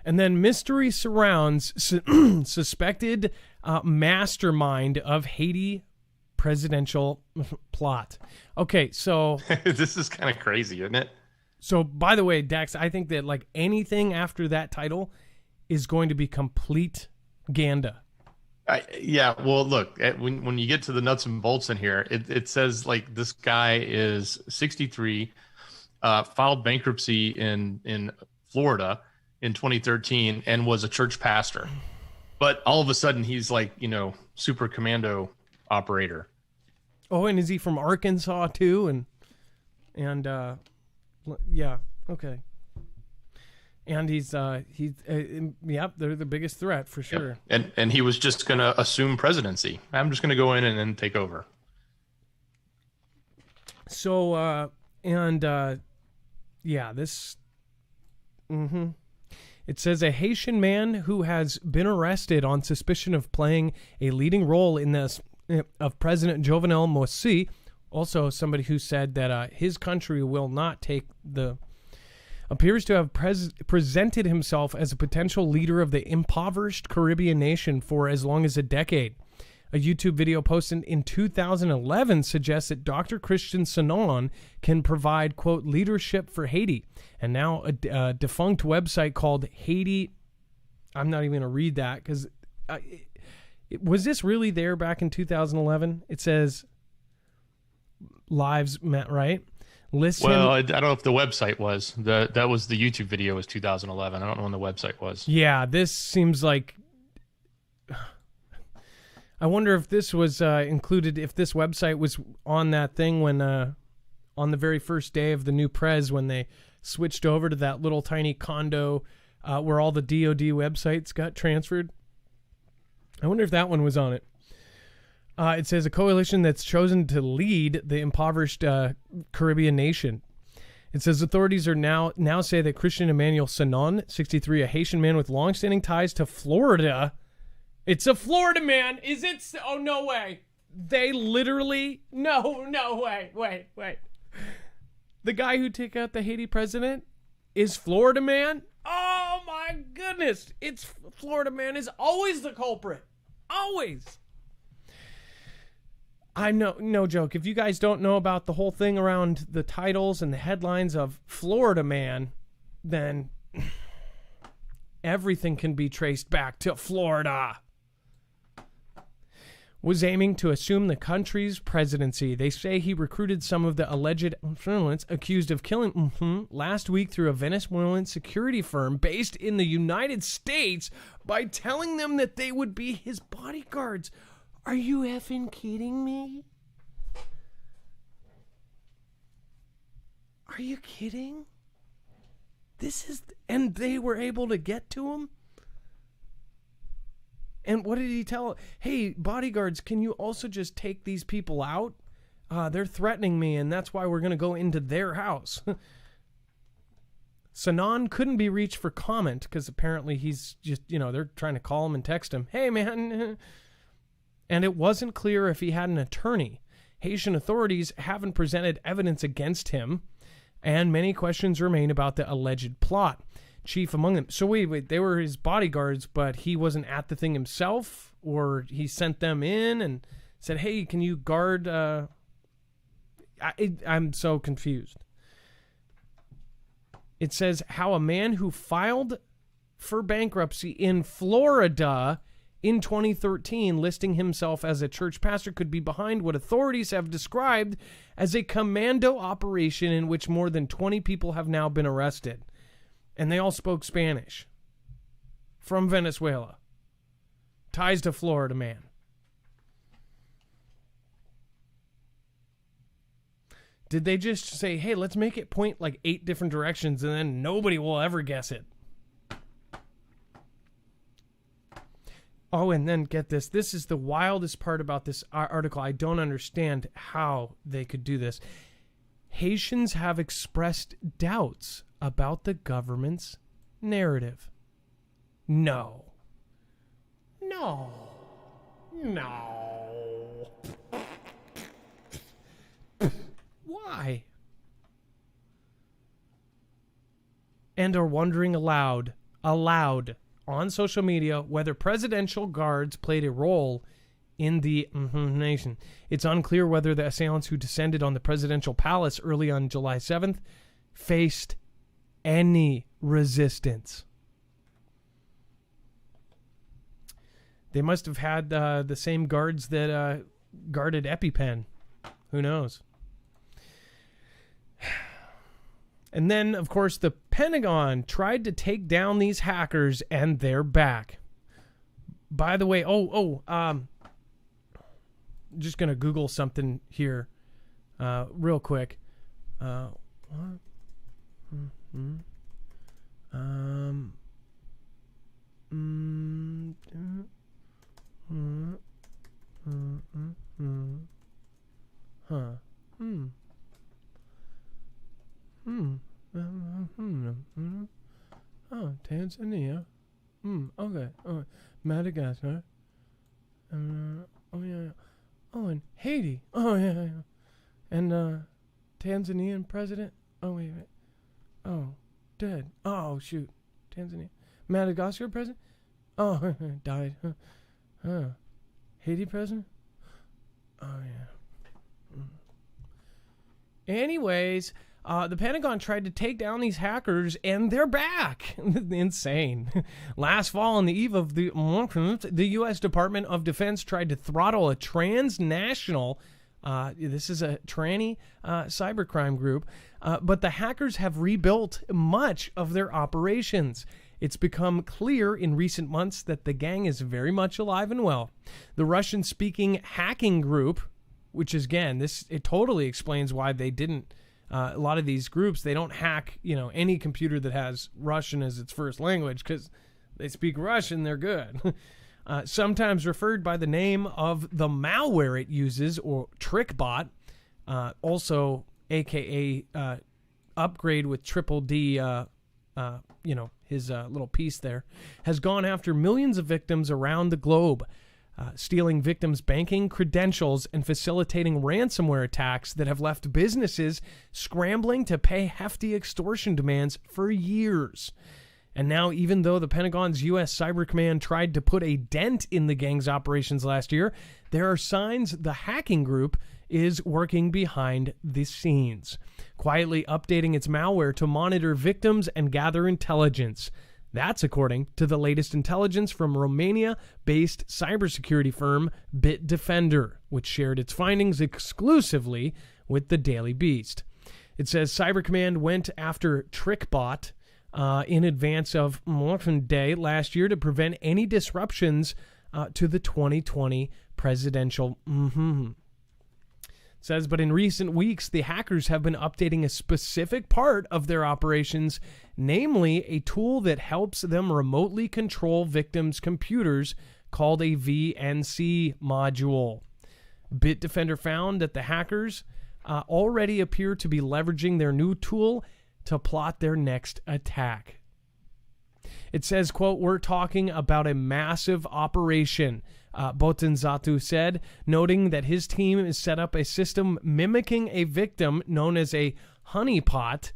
And then mystery surrounds suspected mastermind of Haiti presidential plot. Okay, so this is kind of crazy, isn't it? So, by the way, Dex, I think that like anything after that title is going to be complete Ganda. Yeah, well, look, when you get to the nuts and bolts in here, it says like this guy is 63, filed bankruptcy in Florida in 2013 and was a church pastor. But all of a sudden he's like, super commando operator. Oh, and is he from Arkansas too? And yeah, okay. And he's they're the biggest threat for sure. Yep. And he was just going to assume presidency. I'm just going to go in and then take over. So, this, It says a Haitian man who has been arrested on suspicion of playing a leading role in this of President Jovenel Moïse, also somebody who said that his country will not take appears to have presented himself as a potential leader of the impoverished Caribbean nation for as long as a decade. A YouTube video posted in 2011 suggests that Dr. Christian Sanon can provide, quote, leadership for Haiti. And now a defunct website called Haiti, I'm not even going to read that because was this really there back in 2011? It says lives met, right? Listen. Well, I don't know if the website was. That was the YouTube video was 2011. I don't know when the website was. Yeah, this seems like... I wonder if this was included, if this website was on that thing when, on the very first day of the new Prez, when they switched over to that little tiny condo where all the DOD websites got transferred. I wonder if that one was on it. It says a coalition that's chosen to lead the impoverished Caribbean nation. It says authorities are now say that Christian Emmanuel Sanon, 63, a Haitian man with longstanding ties to Florida. It's a Florida man. Is it? Oh, no way. They literally, no way. Wait. The guy who took out the Haiti president is Florida man? Oh, my goodness. It's Florida man is always the culprit. Always. I know, no joke. If you guys don't know about the whole thing around the titles and the headlines of Florida man, then everything can be traced back to Florida. Was aiming to assume the country's presidency. They say he recruited some of the alleged journalists accused of killing last week through a Venezuelan security firm based in the United States by telling them that they would be his bodyguards. Are you effing kidding me? Are you kidding? And they were able to get to him? And what did he tell? Hey, bodyguards, can you also just take these people out? They're threatening me, and that's why we're going to go into their house. Sanon couldn't be reached for comment because apparently he's just, they're trying to call him and text him. Hey, man. And it wasn't clear if he had an attorney. Haitian authorities haven't presented evidence against him, and many questions remain about the alleged plot. Chief among them. So wait, they were his bodyguards, but he wasn't at the thing himself, or he sent them in and said, hey, can you guard? I'm so confused. It says how a man who filed for bankruptcy in Florida in 2013, listing himself as a church pastor, could be behind what authorities have described as a commando operation in which more than 20 people have now been arrested. And they all spoke Spanish. From Venezuela. Ties to Florida man. Did they just say, hey, let's make it point like 8 different directions and then nobody will ever guess it? Oh, and then get this. This is the wildest part about this article. I don't understand how they could do this. Haitians have expressed doubts about the government's narrative. No. Why? And are wondering aloud on social media whether presidential guards played a role in the nation. It's unclear whether the assailants who descended on the presidential palace early on July 7th faced any resistance. They must have had the same guards that guarded EpiPen. Who knows? And then, of course, the Pentagon tried to take down these hackers, and they're back. By the way, just going to Google something here real quick. What? Oh, Tanzania. Okay. Oh, Madagascar. Yeah. Oh, and Haiti. Oh, yeah. And Tanzanian president. Oh, wait. Oh, dead. Oh, shoot. Tanzania. Madagascar president. Oh, died. Haiti president. Oh, yeah. Anyways, the Pentagon tried to take down these hackers, and they're back. Insane. Last fall, on the eve of the U.S. Department of Defense tried to throttle a transnational, this is a tranny cybercrime group, but the hackers have rebuilt much of their operations. It's become clear in recent months that the gang is very much alive and well. The Russian-speaking hacking group, which is, again, it totally explains why they didn't. A lot of these groups, they don't hack, any computer that has Russian as its first language because they speak Russian. They're good. Sometimes referred by the name of the malware it uses, or TrickBot, also AKA upgrade with Triple D, his little piece there, has gone after millions of victims around the globe, stealing victims' banking credentials and facilitating ransomware attacks that have left businesses scrambling to pay hefty extortion demands for years. And now, even though the Pentagon's U.S. Cyber Command tried to put a dent in the gang's operations last year, there are signs the hacking group is working behind the scenes, quietly updating its malware to monitor victims and gather intelligence. That's according to the latest intelligence from Romania-based cybersecurity firm Bitdefender, which shared its findings exclusively with the Daily Beast. It says Cyber Command went after TrickBot in advance of Election Day last year to prevent any disruptions to the 2020 presidential. It says, but in recent weeks, the hackers have been updating a specific part of their operations, namely a tool that helps them remotely control victims' computers called a VNC module. Bitdefender found that the hackers already appear to be leveraging their new tool to plot their next attack. It says, quote, we're talking about a massive operation, Botanzatu said, noting that his team has set up a system mimicking a victim known as a honeypot,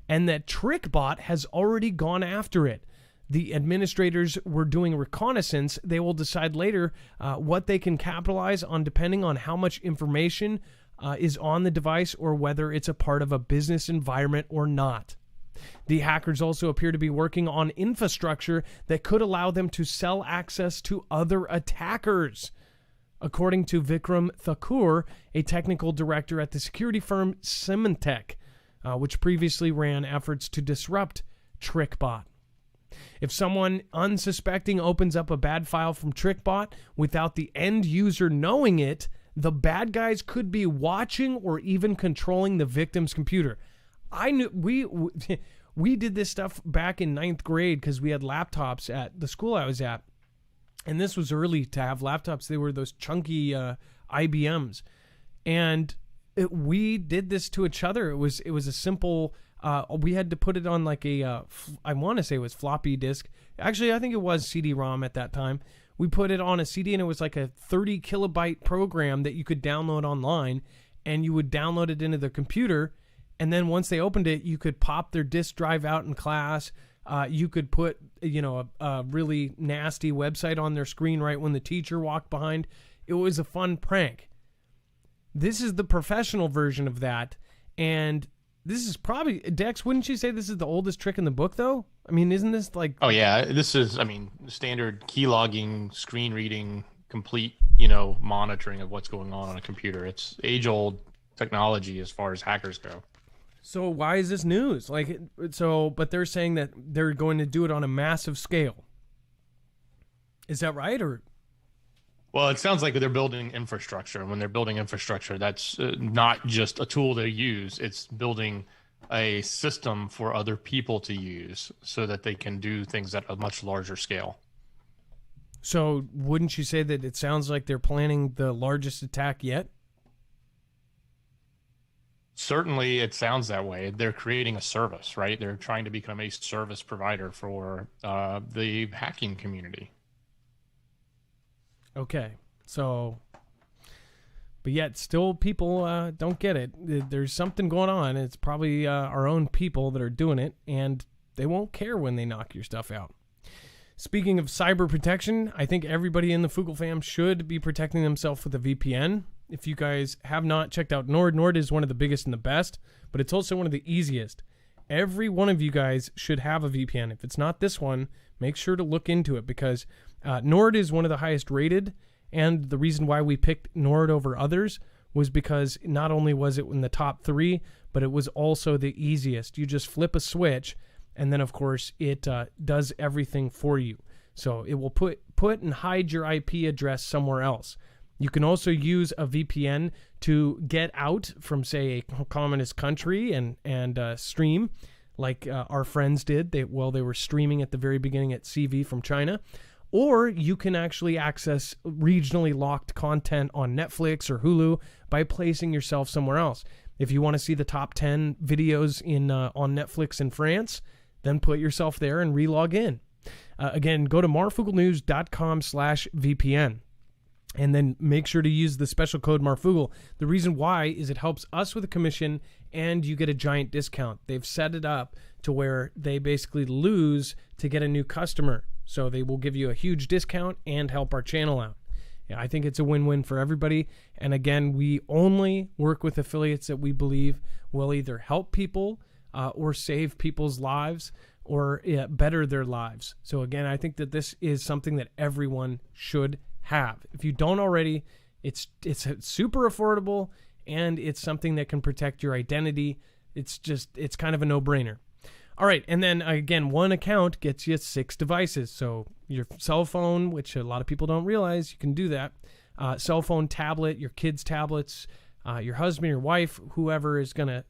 and that TrickBot has already gone after it. The administrators were doing reconnaissance. They will decide later what they can capitalize on depending on how much information is on the device or whether it's a part of a business environment or not. The hackers also appear to be working on infrastructure that could allow them to sell access to other attackers. According to Vikram Thakur, a technical director at the security firm Symantec, which previously ran efforts to disrupt TrickBot. If someone unsuspecting opens up a bad file from TrickBot without the end user knowing it, the bad guys could be watching or even controlling the victim's computer. I knew we did this stuff back in 9th grade because we had laptops at the school I was at, and this was early to have laptops. They were those chunky IBMs, and we did this to each other. It was a simple. We had to put it on like a I want to say it was floppy disk. Actually, I think it was CD-ROM at that time. We put it on a CD, and it was like a 30 kilobyte program that you could download online, and you would download it into the computer. And then once they opened it, you could pop their disk drive out in class. You could put, a really nasty website on their screen right when the teacher walked behind. It was a fun prank. This is the professional version of that. And this is probably, Dex, wouldn't you say this is the oldest trick in the book, though? I mean, isn't this like... Oh, yeah. This is, standard key logging, screen reading, complete, monitoring of what's going on a computer. It's age-old technology as far as hackers go. So why is this news? But they're saying that they're going to do it on a massive scale. Is that right? Or? Well, it sounds like they're building infrastructure. And when they're building infrastructure, that's not just a tool they use. It's building a system for other people to use so that they can do things at a much larger scale. So wouldn't you say that it sounds like they're planning the largest attack yet? Certainly, it sounds that way. They're creating a service, right? They're trying to become a service provider for the hacking community. Okay, so, but yet still people don't get it. There's something going on. It's probably our own people that are doing it, and they won't care when they knock your stuff out. Speaking of cyber protection, I think everybody in the Foogle fam should be protecting themselves with a VPN. If you guys have not checked out Nord is one of the biggest and the best, but it's also one of the easiest. Every one of you guys should have a VPN. If it's not this one, make sure to look into it because Nord is one of the highest rated, and the reason why we picked Nord over others was because not only was it in the top 3, but it was also the easiest. You just flip a switch, and then, of course, it does everything for you. So it will put and hide your IP address somewhere else. You can also use a VPN to get out from, say, a communist country and stream like our friends did. They were streaming at the very beginning at CV from China. Or you can actually access regionally locked content on Netflix or Hulu by placing yourself somewhere else. If you want to see the top 10 videos on Netflix in France, then put yourself there and re-log in. Again, go to marfooglenews.com/VPN. And then make sure to use the special code Marfoogle. The reason why is it helps us with a commission and you get a giant discount. They've set it up to where they basically lose to get a new customer. So they will give you a huge discount and help our channel out. Yeah, I think it's a win-win for everybody. And again, we only work with affiliates that we believe will either help people or save people's lives or better their lives. So again, I think that this is something that everyone should have. If you don't already, it's super affordable and it's something that can protect your identity. It's kind of a no-brainer. All right, and then again, one account gets you 6 devices. So your cell phone, which a lot of people don't realize, you can do that. Cell phone, tablet, your kids' tablets, your husband, your wife, whoever is gonna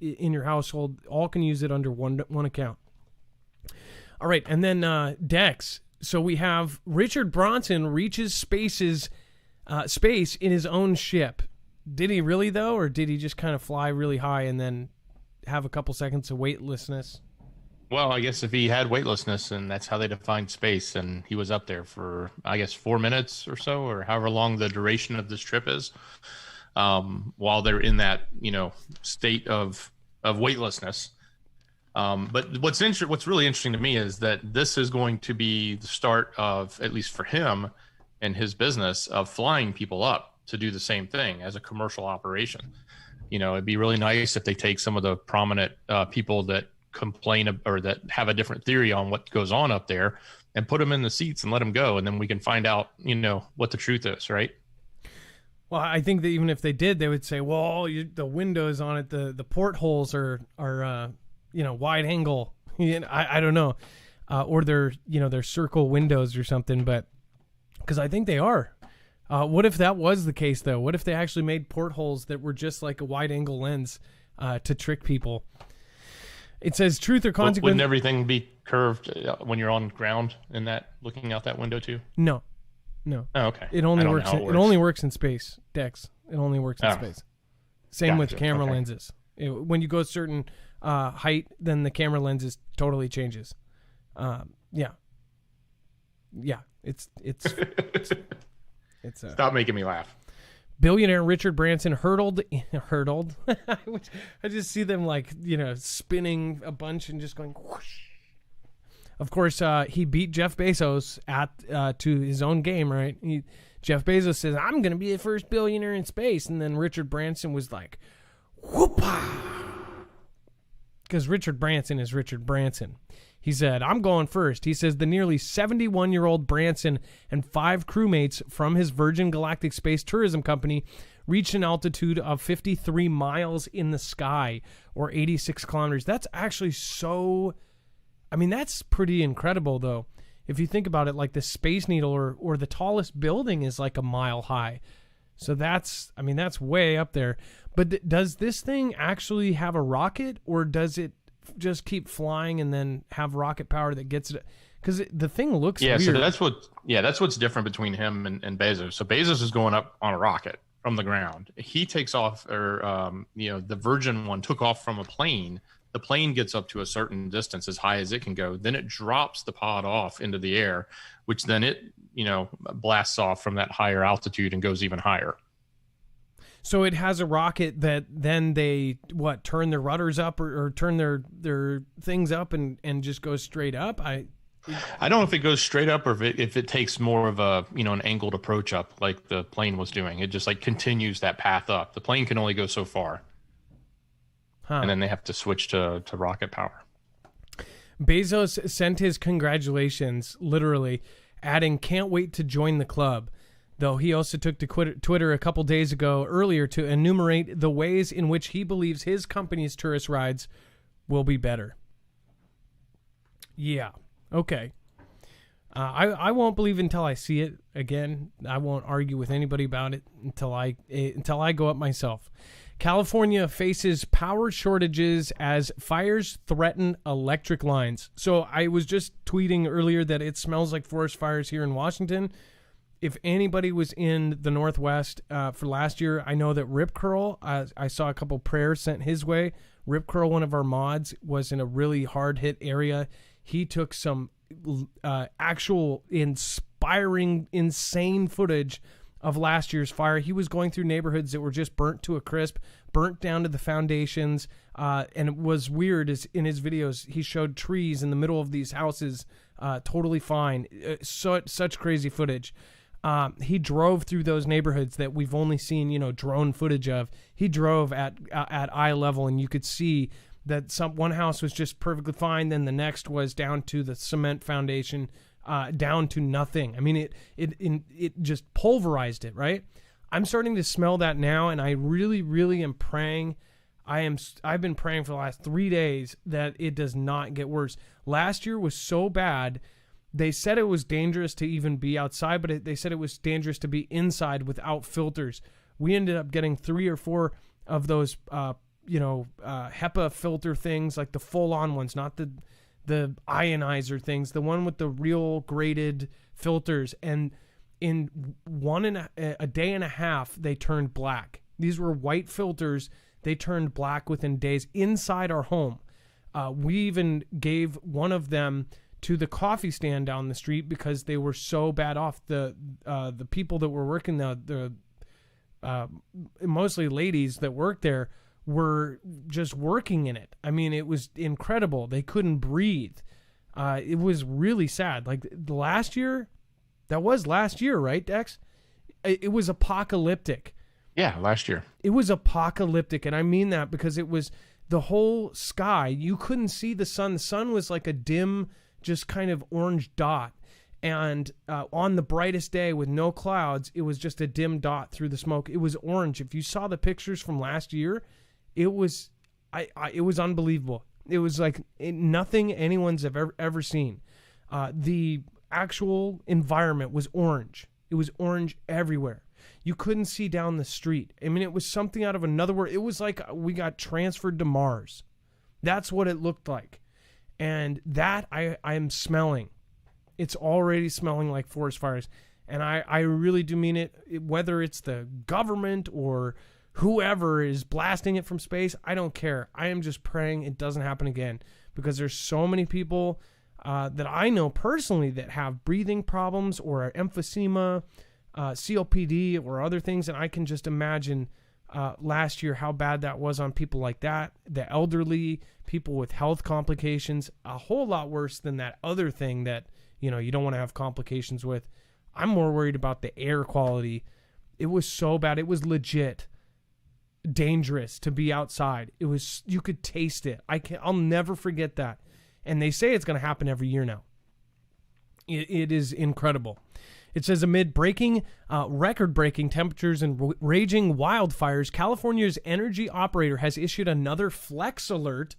in your household, all can use it under one account. All right, and then Dex. So we have Richard Branson reaches space in his own ship. Did he really, though, or did he just kind of fly really high and then have a couple seconds of weightlessness? Well, I guess if he had weightlessness, and that's how they define space, and he was up there for, I guess, 4 minutes or so, or however long the duration of this trip is, while they're in that, state of weightlessness. But what's really interesting to me is that this is going to be the start of, at least for him and his business, of flying people up to do the same thing as a commercial operation. It'd be really nice if they take some of the prominent people that complain or that have a different theory on what goes on up there and put them in the seats and let them go. And then we can find out, what the truth is, right? Well, I think that even if they did, they would say, well, the windows on it, the portholes are wide angle. I don't know. Or they're circle windows or something, but because I think they are. What if that was the case, though? What if they actually made portholes that were just like a wide angle lens to trick people? It says truth or consequence. Wouldn't everything be curved when you're on ground in that, looking out that window too? No. Oh, okay. It only works. It only works in space, Dex. It only works in space. Same with camera lenses. When you go a certain height, then the camera lenses totally changes. Yeah. It's Stop making me laugh. Billionaire Richard Branson hurtled. I just see them spinning a bunch and just going whoosh. Of course, he beat Jeff Bezos to his own game, right? Jeff Bezos says, I'm going to be the first billionaire in space. And then Richard Branson was like, whoopah. Because Richard Branson is Richard Branson. He said, I'm going first. He says the nearly 71-year-old Branson and 5 crewmates from his Virgin Galactic Space Tourism Company reached an altitude of 53 miles in the sky, or 86 kilometers. That's actually that's pretty incredible, though. If you think about it, like the Space Needle or the tallest building is like a mile high. So that's way up there. But does this thing actually have a rocket, or does it just keep flying and then have rocket power that gets it? Because the thing looks weird. So that's what's different between him and Bezos. So Bezos is going up on a rocket from the ground. He takes off, or the Virgin one took off from a plane. The plane gets up to a certain distance, as high as it can go. Then it drops the pod off into the air, which then it blasts off from that higher altitude and goes even higher. So it has a rocket that then they turn their rudders up or turn their things up and just goes straight up. I don't know if it goes straight up or if it takes more of a an angled approach up like the plane was doing. It just continues that path up. The plane can only go so far, and then they have to switch to rocket power. Bezos sent his congratulations, literally, adding, "Can't wait to join the club." Though he also took to Twitter a couple days earlier to enumerate the ways in which he believes his company's tourist rides will be better. Yeah. Okay. I won't believe until I see it again. I won't argue with anybody about it until I go up myself. California faces power shortages as fires threaten electric lines. So I was just tweeting earlier that it smells like forest fires here in Washington. if anybody was in the Northwest for last year, I know that Rip Curl, I saw a couple prayers sent his way. Rip Curl, one of our mods, was in a really hard hit area. He took some actual inspiring, insane footage of last year's fire. He was going through neighborhoods that were just burnt to a crisp, burnt down to the foundations. And it was weird is in his videos, he showed trees in the middle of these houses, totally fine. Such crazy footage. He drove through those neighborhoods that we've only seen, drone footage of. He drove at eye level, and you could see that one house was just perfectly fine. Then the next was down to the cement foundation, down to nothing. I mean, it just pulverized it, right? I'm starting to smell that now, and I really, really am praying. I've been praying for the last 3 days that it does not get worse. Last year was so bad. They said it was dangerous to even be outside, but they said it was dangerous to be inside without filters. We ended up getting 3 or 4 of those, HEPA filter things, like the full-on ones, not the ionizer things, the one with the real graded filters. And in a day and a half, they turned black. These were white filters. They turned black within days inside our home. We even gave one of them to the coffee stand down the street because they were so bad off. The people that were working the mostly ladies that worked there were just working in it. I mean, it was incredible. They couldn't breathe. It was really sad. Like last year, that was last year, right, Dex? It was apocalyptic. Yeah, last year. It was apocalyptic, and I mean that because it was the whole sky. You couldn't see the sun. The sun was like a dim, just kind of orange dot. And on the brightest day with no clouds, it was just a dim dot through the smoke. It was orange. If you saw the pictures from last year, it was it was unbelievable. It was like nothing anyone's ever seen. The actual environment was orange. It was orange everywhere. You couldn't see down the street. I mean, it was something out of another world. It was like we got transferred to Mars. That's what it looked like. And that I am smelling. It's already smelling like forest fires. And I really do mean it, whether it's the government or whoever is blasting it from space, I don't care. I am just praying it doesn't happen again, because there's so many people that I know personally that have breathing problems or emphysema, COPD, or other things. And I can just imagine last year how bad that was on people like that, the elderly, people with health complications, a whole lot worse than that other thing that, you don't want to have complications with. I'm more worried about the air quality. It was so bad. It was legit dangerous to be outside. It was, you could taste it. I'll never forget that. And they say it's going to happen every year now. It is incredible. It says, amid record-breaking temperatures and raging wildfires, California's energy operator has issued another flex alert.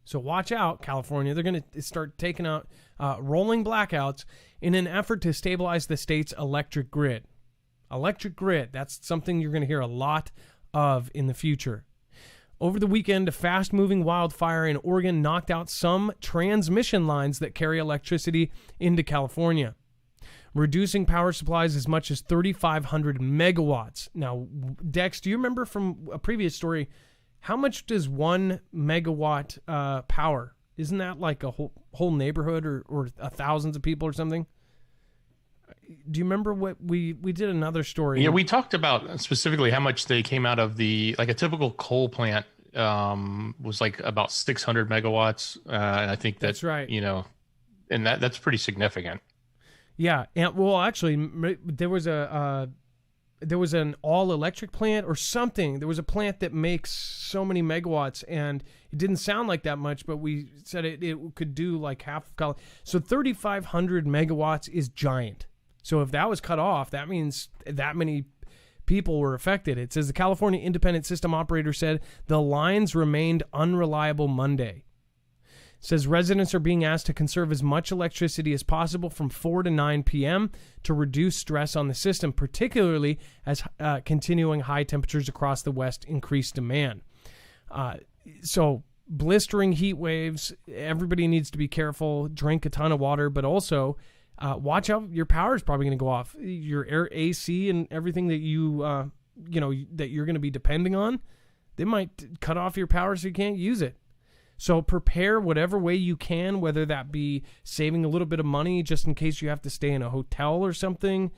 So watch out, California. They're going to start taking out rolling blackouts in an effort to stabilize the state's electric grid. Electric grid, that's something you're going to hear a lot of in the future. Over the weekend, a fast-moving wildfire in Oregon knocked out some transmission lines that carry electricity into California, reducing power supplies as much as 3,500 megawatts. Now, Dex, do you remember from a previous story, how much does 1 megawatt power? Isn't that like a whole neighborhood or thousands of people or something? Do you remember what we did another story? Yeah, we talked about specifically how much they came out of a typical coal plant was like about 600 megawatts. And I think that's right. And that's pretty significant. Yeah. And well, actually there was an all electric plant or something. There was a plant that makes so many megawatts, and it didn't sound like that much, but we said it could do like half of California. So 3,500 megawatts is giant. So if that was cut off, that means that many people were affected. It says the California Independent System Operator said the lines remained unreliable Monday. It says residents are being asked to conserve as much electricity as possible from 4 to 9 p.m. to reduce stress on the system, particularly as continuing high temperatures across the West increase demand. So blistering heat waves, everybody needs to be careful, drink a ton of water, but also watch out. Your power is probably going to go off. Your air AC and everything that that you're going to be depending on, they might cut off your power so you can't use it. So prepare whatever way you can, whether that be saving a little bit of money just in case you have to stay in a hotel or something.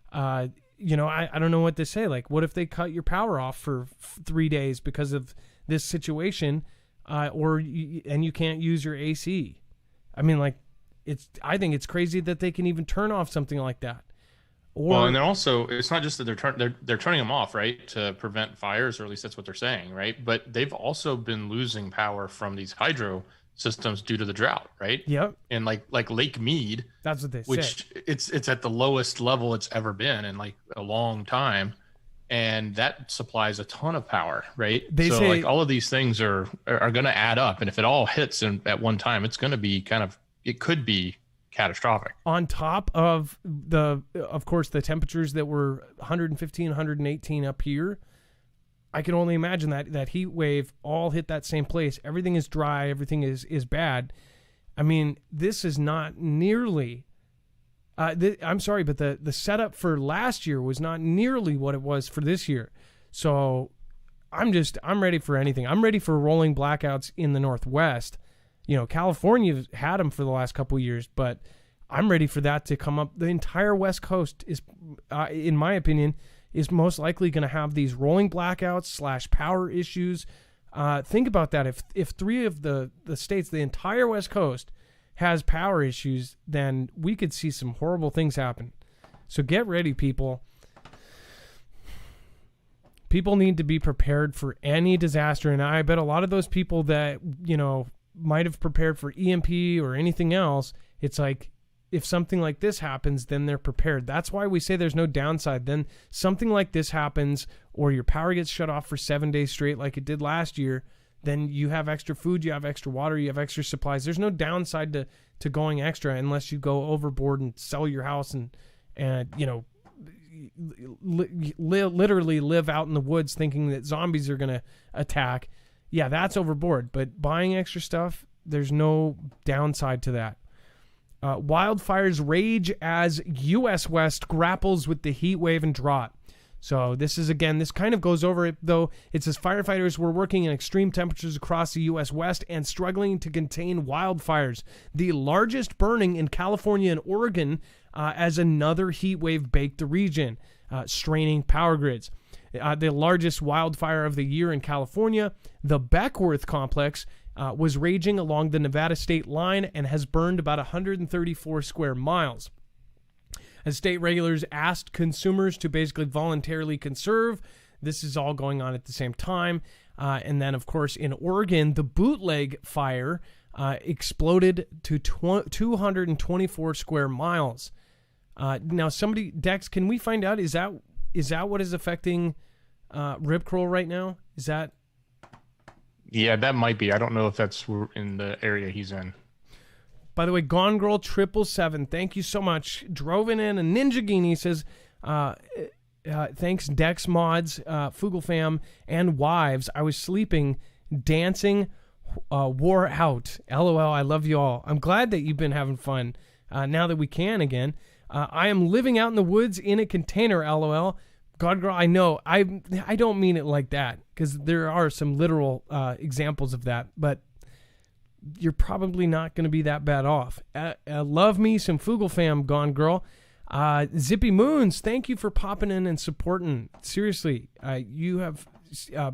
I don't know what to say. Like, what if they cut your power off for 3 days because of this situation, and you can't use your AC? I mean, like, I think it's crazy that they can even turn off something like that. And then also, it's not just that they're turning them off, right, to prevent fires, or at least that's what they're saying, right? But they've also been losing power from these hydro systems due to the drought, right? Yep. And like Lake Mead, that's what they say. Which it's at the lowest level it's ever been in like a long time, and that supplies a ton of power, right? They say like all of these things are going to add up, and if it all hits at one time, it's going to be it could be catastrophic. On top of of course, the temperatures that were 115, 118 up here, I can only imagine that heat wave all hit that same place. Everything is dry. Everything is bad. I mean, this is not nearly. I'm sorry, but the setup for last year was not nearly what it was for this year. So I'm ready for anything. I'm ready for rolling blackouts in the Northwest. California's had them for the last couple of years, but I'm ready for that to come up. The entire West Coast is, in my opinion, is most likely going to have these rolling blackouts / power issues. Think about that. If 3 of the states, the entire West Coast, has power issues, then we could see some horrible things happen. So get ready, people. People need to be prepared for any disaster, and I bet a lot of those people that might have prepared for EMP or anything else, it's like, if something like this happens, then they're prepared. That's why we say there's no downside. Then something like this happens, or your power gets shut off for 7 days straight like it did last year, then you have extra food, you have extra water, you have extra supplies. There's no downside to going extra unless you go overboard and sell your house and literally live out in the woods thinking that zombies are going to attack. Yeah, that's overboard. But buying extra stuff, there's no downside to that. Wildfires rage as U.S. West grapples with the heat wave and drought. So this kind of goes over it, though. It says firefighters were working in extreme temperatures across the U.S. West and struggling to contain wildfires, the largest burning in California and Oregon, as another heat wave baked the region, straining power grids. The largest wildfire of the year in California, the Beckworth Complex, was raging along the Nevada state line and has burned about 134 square miles. As state regulators asked consumers to basically voluntarily conserve, this is all going on at the same time. And then, of course, in Oregon, the Bootleg fire exploded to 224 square miles. Now, Dex, can we find out, is that what is affecting Rip Curl right now? Is that? Yeah, that might be. I don't know if that's in the area he's in. By the way, Gone Girl 777, thank you so much. Drove in a Ninja Guinea says, thanks Dex Mods, Foogle Fam, and Wives. I was sleeping, dancing, wore out. LOL, I love you all. I'm glad that you've been having fun now that we can again. I am living out in the woods in a container, LOL. God Girl, I know. I don't mean it like that, because there are some literal examples of that, but you're probably not going to be that bad off. Love me some Foogle Fam, Gone Girl. Zippy Moons, thank you for popping in and supporting. Seriously, you have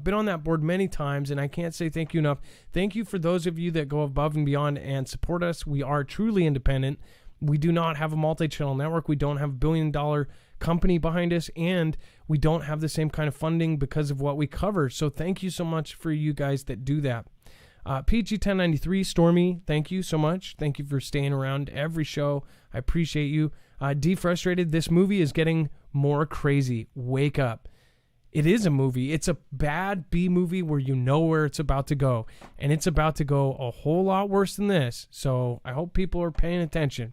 been on that board many times, and I can't say thank you enough. Thank you for those of you that go above and beyond and support us. We are truly independent. We do not have a multi-channel network. We don't have a billion-dollar company behind us, and we don't have the same kind of funding because of what we cover. So thank you so much for you guys that do that. PG1093, Stormy, thank you so much. Thank you for staying around every show. I appreciate you. Defrustrated, this movie is getting more crazy. Wake up. It is a movie. It's a bad B movie where you know where it's about to go, and it's about to go a whole lot worse than this. So I hope people are paying attention.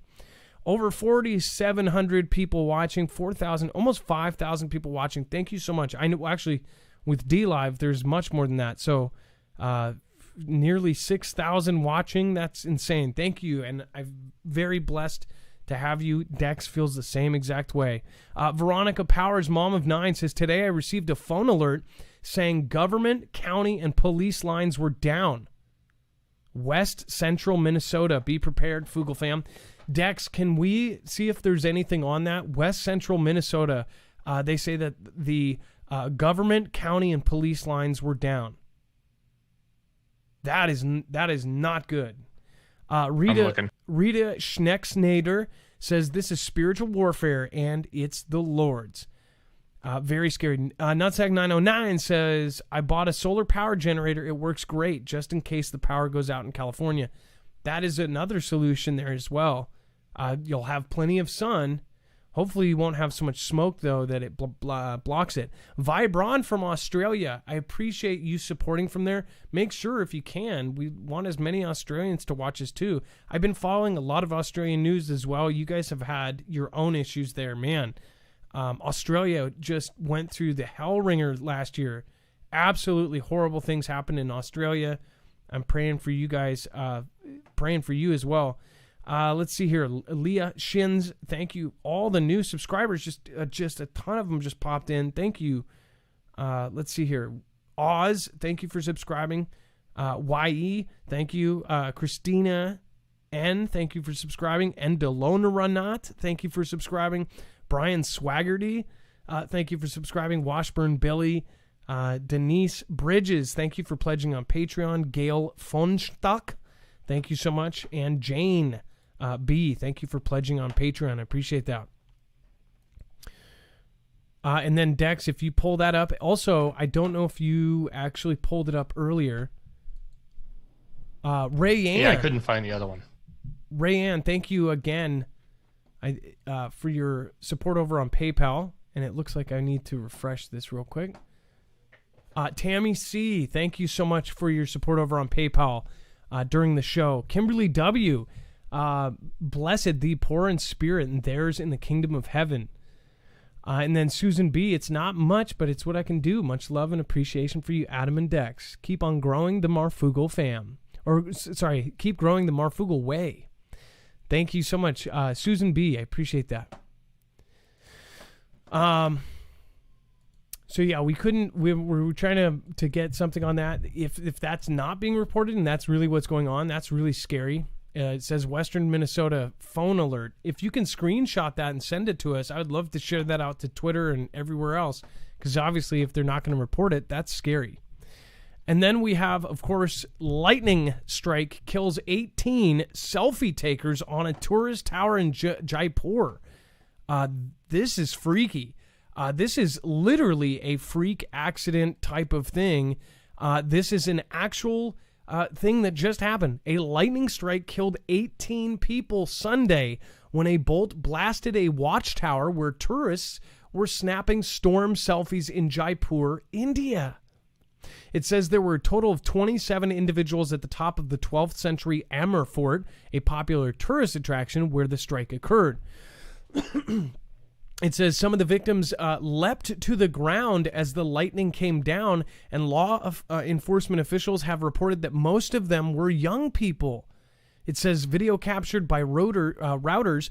Over 4,700 people watching, 4,000, almost 5,000 people watching. Thank you so much. I know, actually, with DLive, there's much more than that. So, nearly 6,000 watching. That's insane. Thank you. And I'm very blessed to have you. Dex feels the same exact way. Veronica Powers, mom of 9, says, today I received a phone alert saying government, county, and police lines were down. West Central Minnesota. Be prepared, Foogle fam. Dex, can we see if there's anything on that? West Central Minnesota, they say that the government, county, and police lines were down. That is not good. Rita Schnecksnader says this is spiritual warfare and it's the Lord's. Very scary. Nutsack 909 says, I bought a solar power generator. It works great just in case the power goes out in California. That is another solution there as well. You'll have plenty of sun. Hopefully you won't have so much smoke, though, that it blocks it. Vibron from Australia. I appreciate you supporting from there. Make sure, if you can, we want as many Australians to watch us, too. I've been following a lot of Australian news as well. You guys have had your own issues there, man. Australia just went through the hell ringer last year. Absolutely horrible things happened in Australia. I'm praying for you guys, praying for you as well. Let's see here. Leah Shins, thank you. All the new subscribers, just a ton of them just popped in. Thank you. Let's see here. Oz, thank you for subscribing. YE, thank you. Christina N, thank you for subscribing. Endalonaranat, thank you for subscribing. Brian Swaggerty, thank you for subscribing. Washburn Billy, Denise Bridges, thank you for pledging on Patreon. Gail Fonstock, thank you so much. And Jane B, thank you for pledging on Patreon. I appreciate that. And then Dex, if you pull that up. Also, I don't know if you actually pulled it up earlier. Rayanne. Yeah, I couldn't find the other one. Rayanne, thank you again for your support over on PayPal. And it looks like I need to refresh this real quick. Tammy C, thank you so much for your support over on PayPal during the show. Kimberly W, blessed the poor in spirit and theirs in the kingdom of heaven. And then Susan B, it's not much, but it's what I can do. Much love and appreciation for you, Adam and Dex. Keep on growing the Marfoogle fam. Keep growing the Marfoogle way. Thank you so much, Susan B. I appreciate that. So yeah, we were trying to get something on that. If that's not being reported and that's really what's going on, that's really scary. It says Western Minnesota phone alert. If you can screenshot that and send it to us, I would love to share that out to Twitter and everywhere else, because obviously if they're not going to report it, that's scary. And then we have, of course, lightning strike kills 18 selfie takers on a tourist tower in Jaipur. This is freaky. This is literally a freak accident type of thing. This is an actual thing that just happened. A lightning strike killed 18 people Sunday when a bolt blasted a watchtower where tourists were snapping storm selfies in Jaipur, India. It says there were a total of 27 individuals at the top of the 12th century Amber Fort, a popular tourist attraction where the strike occurred. It says some of the victims leapt to the ground as the lightning came down, and law enforcement officials have reported that most of them were young people. It says video captured by routers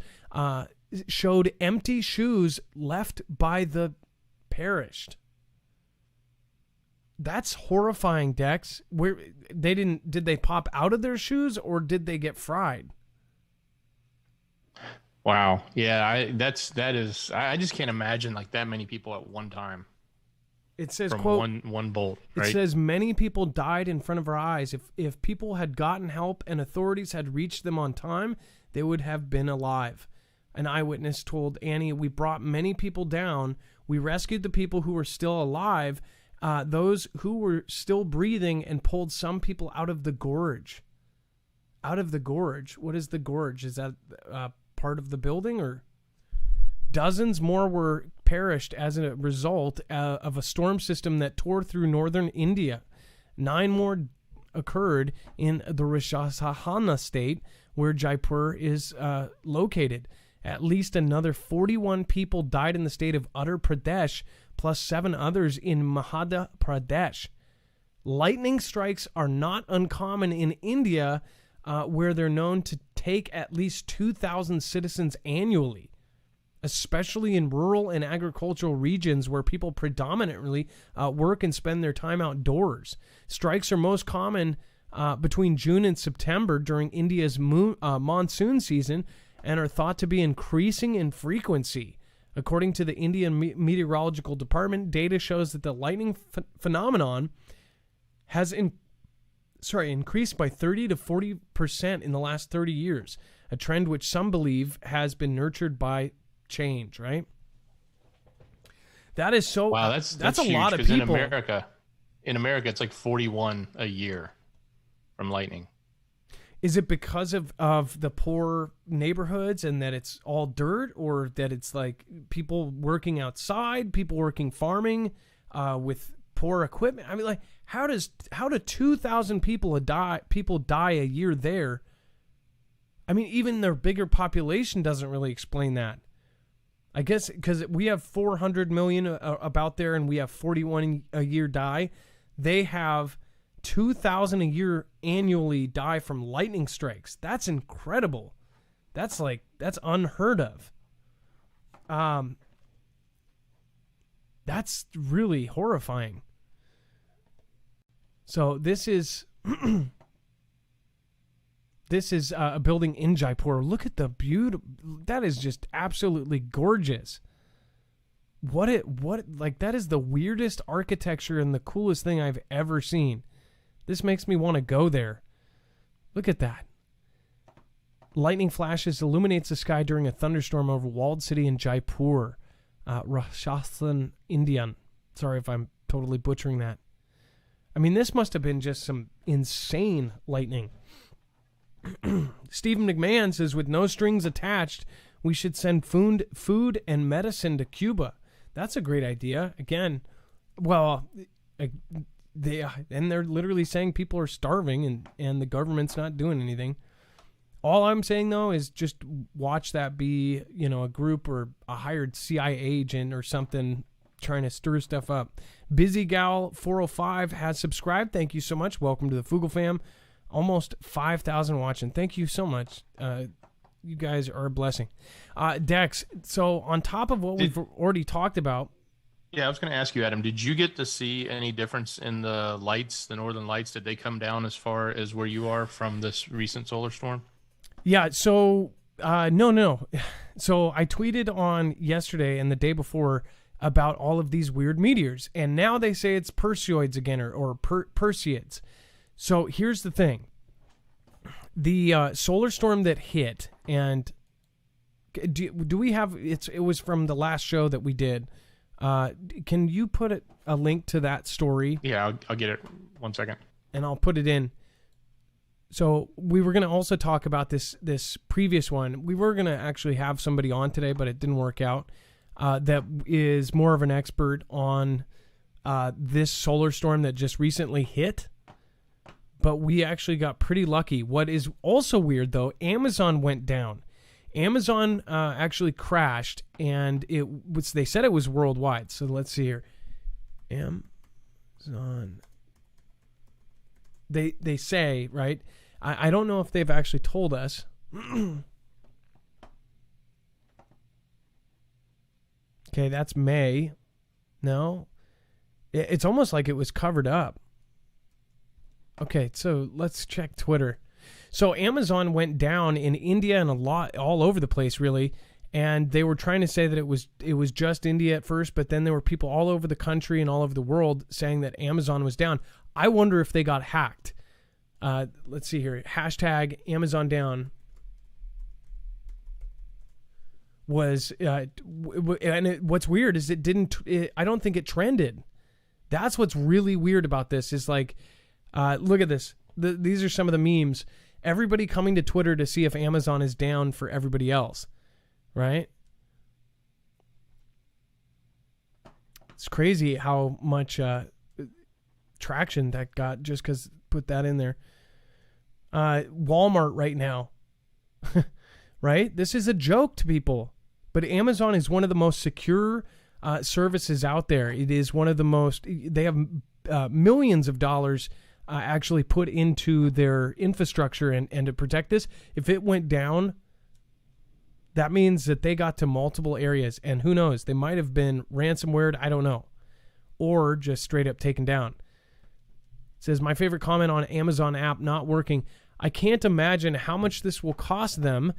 showed empty shoes left by the perished. That's horrifying, Dex. Did they pop out of their shoes or did they get fried? Wow. Yeah, I just can't imagine like that many people at one time. It says, from quote, one bolt, right? It says many people died in front of our eyes. If people had gotten help and authorities had reached them on time, they would have been alive. An eyewitness told Annie, we brought many people down. We rescued the people who were still alive, those who were still breathing, and pulled some people out of the gorge. Out of the gorge? What is the gorge? Is that part of the building? Or dozens more were perished as a result of a storm system that tore through northern India. 9 more occurred in the Rajasthan state where Jaipur is located. At least another 41 people died in the state of Uttar Pradesh, plus 7 others in Madhya Pradesh. Lightning strikes are not uncommon in India, where they're known to take at least 2,000 citizens annually, especially in rural and agricultural regions where people predominantly work and spend their time outdoors. Strikes are most common between June and September during India's monsoon season and are thought to be increasing in frequency. According to the Indian Meteorological Department, data shows that the lightning phenomenon has increased by 30 to 40% in the last 30 years, a trend which some believe has been nurtured by change, right? That is so... Wow, that's a huge, lot of people. In America, it's like 41 a year from lightning. Is it because of the poor neighborhoods and that it's all dirt, or that it's like people working outside, people working farming with poor equipment? I mean, like, how do 2,000 people die a year there? I mean, even their bigger population doesn't really explain that. I guess because we have 400 million about there and we have 41 a year die. They have 2,000 a year annually die from lightning strikes. That's incredible. That's unheard of. That's really horrifying. So this is a building in Jaipur. Look at the beauty. That is just absolutely gorgeous. That is the weirdest architecture and the coolest thing I've ever seen. This makes me want to go there. Look at that. Lightning flashes illuminates the sky during a thunderstorm over walled city in Jaipur, Rajasthan, India. Sorry if I'm totally butchering that. I mean, this must have been just some insane lightning. Stephen McMahon says, with no strings attached, we should send food and medicine to Cuba. That's a great idea. Again, well, they're literally saying people are starving and the government's not doing anything. All I'm saying, though, is just watch that be, a group or a hired CIA agent or something trying to stir stuff up. Busy Gal 405 has subscribed. Thank you so much. Welcome to the Foogle fam. Almost 5,000 watching. Thank you so much. You guys are a blessing. Dex, so on top of what we've already talked about. Yeah, I was going to ask you, Adam, did you get to see any difference in the lights, the northern lights? Did they come down as far as where you are from this recent solar storm? Yeah, so no. So I tweeted on yesterday and the day before about all of these weird meteors, and now they say it's Perseids again, or Perseids. So here's the thing. The solar storm that hit, and do we have, it was from the last show that we did. Can you put a link to that story? Yeah, I'll get it. 1 second. And I'll put it in. So we were going to also talk about this previous one. We were going to actually have somebody on today, but it didn't work out. That is more of an expert on this solar storm that just recently hit. But we actually got pretty lucky. What is also weird, though, Amazon went down. Amazon actually crashed, and they said it was worldwide. So let's see here. Amazon. They say, right? I don't know if they've actually told us. Okay, that's May. No. It's almost like it was covered up. Okay, so let's check Twitter. So Amazon went down in India and a lot all over the place, really. And they were trying to say that it was just India at first, but then there were people all over the country and all over the world saying that Amazon was down. I wonder if they got hacked. Let's see here. Hashtag Amazon down was, what's weird is I don't think it trended. That's what's really weird about this is like, look at this. These are some of the memes. Everybody coming to Twitter to see if Amazon is down for everybody else, right? It's crazy how much traction that got just because put that in there. Walmart right now, right? This is a joke to people, but Amazon is one of the most secure services out there. It is one of the most. They have millions of dollars actually put into their infrastructure and to protect this. If it went down, that means that they got to multiple areas, and who knows, they might have been ransomware, I don't know, or just straight up taken down. It says, my favorite comment on Amazon app not working. I can't imagine how much this will cost them.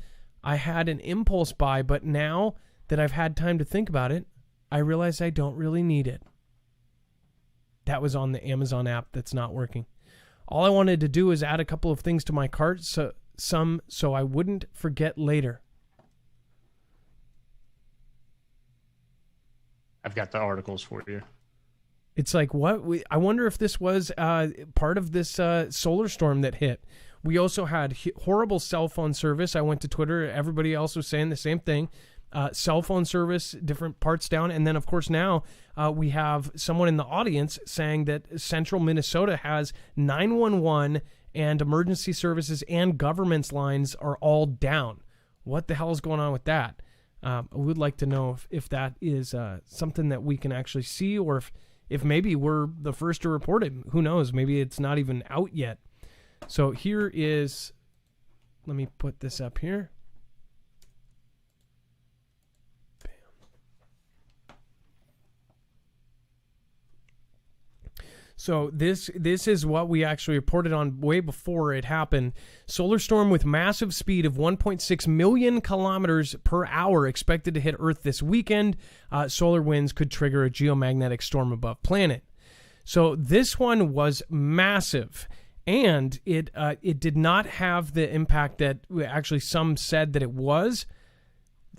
I had an impulse buy, but now that I've had time to think about it, I realize I don't really need it. That was on the Amazon app that's not working. All I wanted to do is add a couple of things to my cart, so I wouldn't forget later. I've got the articles for you. It's like, what? I wonder if this was part of this solar storm that hit. We also had horrible cell phone service. I went to Twitter. Everybody else was saying the same thing. Cell phone service, different parts down. And then, of course, now we have someone in the audience saying that central Minnesota has 911 and emergency services and government's lines are all down. What the hell is going on with that? I would like to know if that is something that we can actually see, or if maybe we're the first to report it. Who knows? Maybe it's not even out yet. So here is, let me put this up here. So this is what we actually reported on way before it happened. Solar storm with massive speed of 1.6 million kilometers per hour expected to hit Earth this weekend. Solar winds could trigger a geomagnetic storm above planet. So this one was massive, and it did not have the impact that actually some said that it was.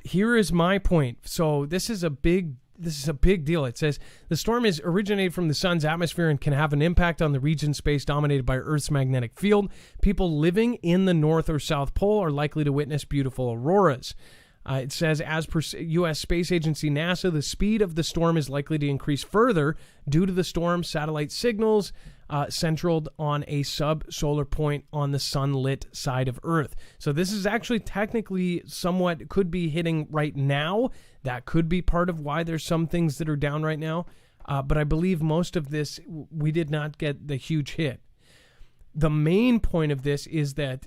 Here is my point. So this is a big deal. It says the storm is originated from the sun's atmosphere and can have an impact on the region space dominated by Earth's magnetic field. People living in the North or South Pole are likely to witness beautiful auroras. It says, as per U.S. Space Agency NASA, the speed of the storm is likely to increase further due to the storm's satellite signals centered on a sub-solar point on the sunlit side of Earth. So this is actually technically somewhat could be hitting right now. That could be part of why there's some things that are down right now. But I believe most of this, we did not get the huge hit. The main point of this is that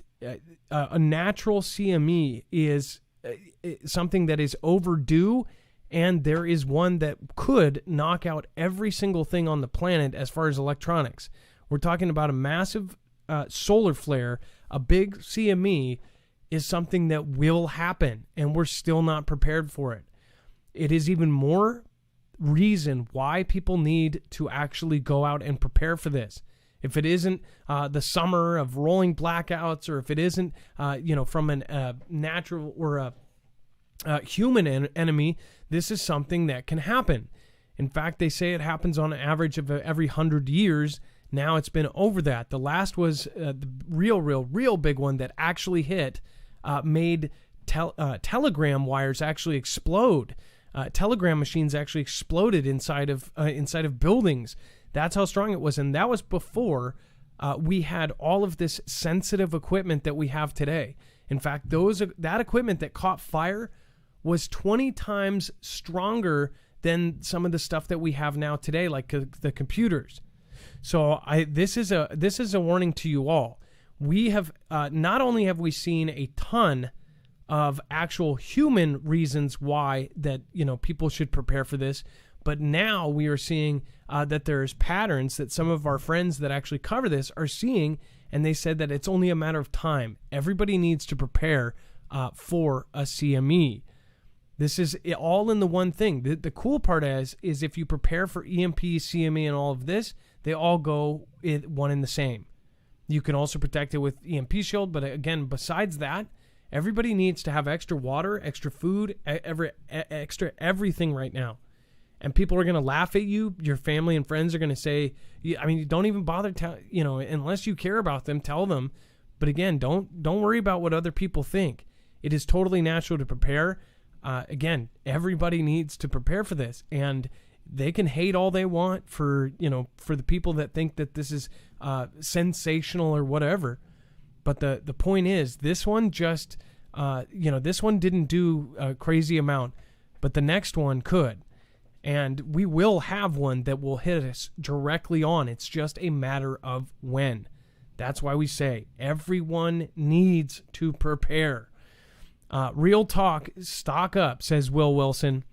a natural CME is something that is overdue, and there is one that could knock out every single thing on the planet as far as electronics. We're talking about a massive solar flare. A big CME is something that will happen, and we're still not prepared for it. It is even more reason why people need to actually go out and prepare for this. If it isn't the summer of rolling blackouts, or if it isn't, from a natural or a human enemy, this is something that can happen. In fact, they say it happens on an average of every 100 years. Now it's been over that. The last was the real big one that actually hit, made telegram wires actually explode. Telegram machines actually exploded inside of buildings. That's how strong it was, and that was before we had all of this sensitive equipment that we have today. In fact, that equipment that caught fire was 20 times stronger than some of the stuff that we have now today, like the computers. So this is a warning to you all. We have not only have we seen a ton of actual human reasons why that people should prepare for this, but now we are seeing that there's patterns that some of our friends that actually cover this are seeing, and they said that it's only a matter of time. Everybody needs to prepare for a CME. This is all in the one thing. The cool part is if you prepare for EMP, CME, and all of this, they all go one in the same. You can also protect it with EMP shield, but again, besides that, everybody needs to have extra water, extra food, extra everything right now. And people are going to laugh at you. Your family and friends are going to say, don't even bother, unless you care about them, tell them. But again, don't worry about what other people think. It is totally natural to prepare. Again, everybody needs to prepare for this, and they can hate all they want for the people that think that this is sensational or whatever. But the point is, this one just, this one didn't do a crazy amount, but the next one could. And we will have one that will hit us directly on. It's just a matter of when. That's why we say everyone needs to prepare. Real talk, stock up, says Will Wilson.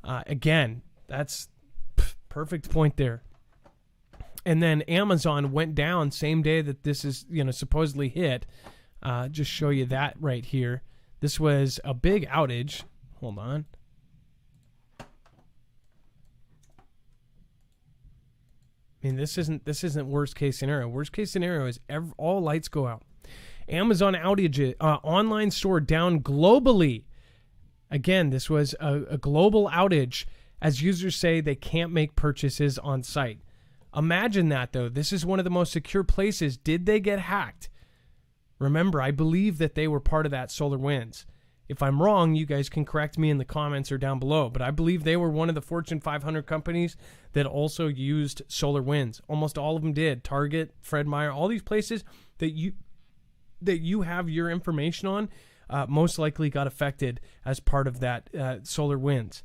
Again, that's perfect point there. And then Amazon went down same day that this is, supposedly hit. Just show you that right here. This was a big outage. Hold on. I mean, this isn't worst case scenario. Worst case scenario is all lights go out. Amazon outage, online store down globally. Again, this was a global outage as users say they can't make purchases on site. Imagine that, though. This is one of the most secure places. Did they get hacked? Remember, I believe that they were part of that SolarWinds. If I'm wrong, you guys can correct me in the comments or down below, but I believe they were one of the Fortune 500 companies that also used SolarWinds. Almost all of them did. Target, Fred Meyer, all these places that you have your information on most likely got affected as part of that SolarWinds.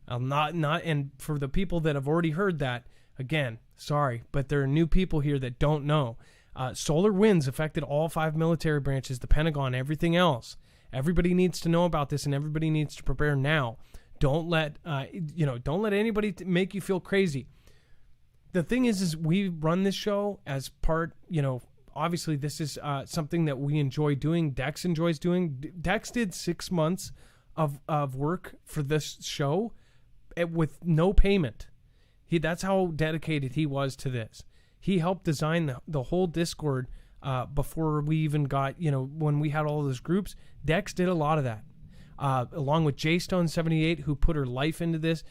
And for the people that have already heard that, again, sorry, but there are new people here that don't know. SolarWinds affected all 5 military branches, the Pentagon, everything else. Everybody needs to know about this, and everybody needs to prepare now. Don't let anybody make you feel crazy. The thing is we run this show as part, obviously this is something that we enjoy doing. Dex enjoys doing. Dex did 6 months of work for this show with no payment. That's how dedicated he was to this. He helped design the whole Discord before we even got, when we had all those groups. Dex did a lot of that. Along with JStone78, who put her life into this.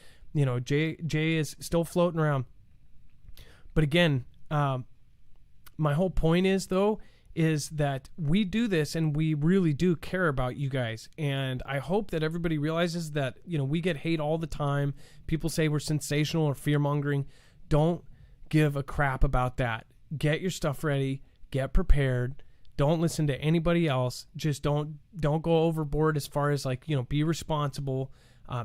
Jay is still floating around. But again, my whole point is that we do this and we really do care about you guys. And I hope that everybody realizes that, we get hate all the time. People say we're sensational or fear-mongering. Don't give a crap about that. Get your stuff ready. Get prepared. Don't listen to anybody else. Just don't go overboard as far as be responsible.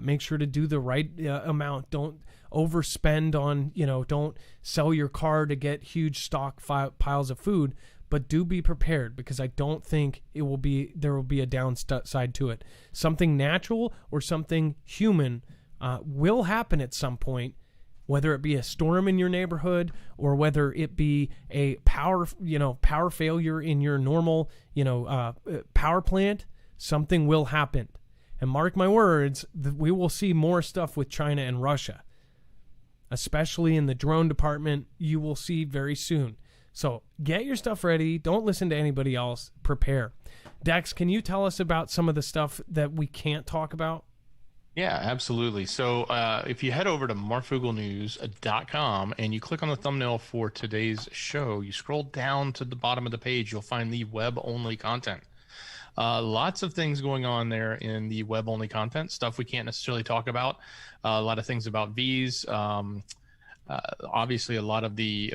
Make sure to do the right amount. Don't overspend on, don't sell your car to get huge stock piles of food, but do be prepared, because I don't think there will be a downside to it. Something natural or something human will happen at some point, whether it be a storm in your neighborhood or whether it be a power failure in your normal, power plant. Something will happen. And mark my words, we will see more stuff with China and Russia, especially in the drone department. You will see very soon. So get your stuff ready. Don't listen to anybody else. Prepare. Dex, can you tell us about some of the stuff that we can't talk about? Yeah, absolutely. So if you head over to marfooglenews.com and you click on the thumbnail for today's show, you scroll down to the bottom of the page, you'll find the web-only content. Lots of things going on there in the web-only content, stuff we can't necessarily talk about. A lot of things about V's. Obviously, a lot of the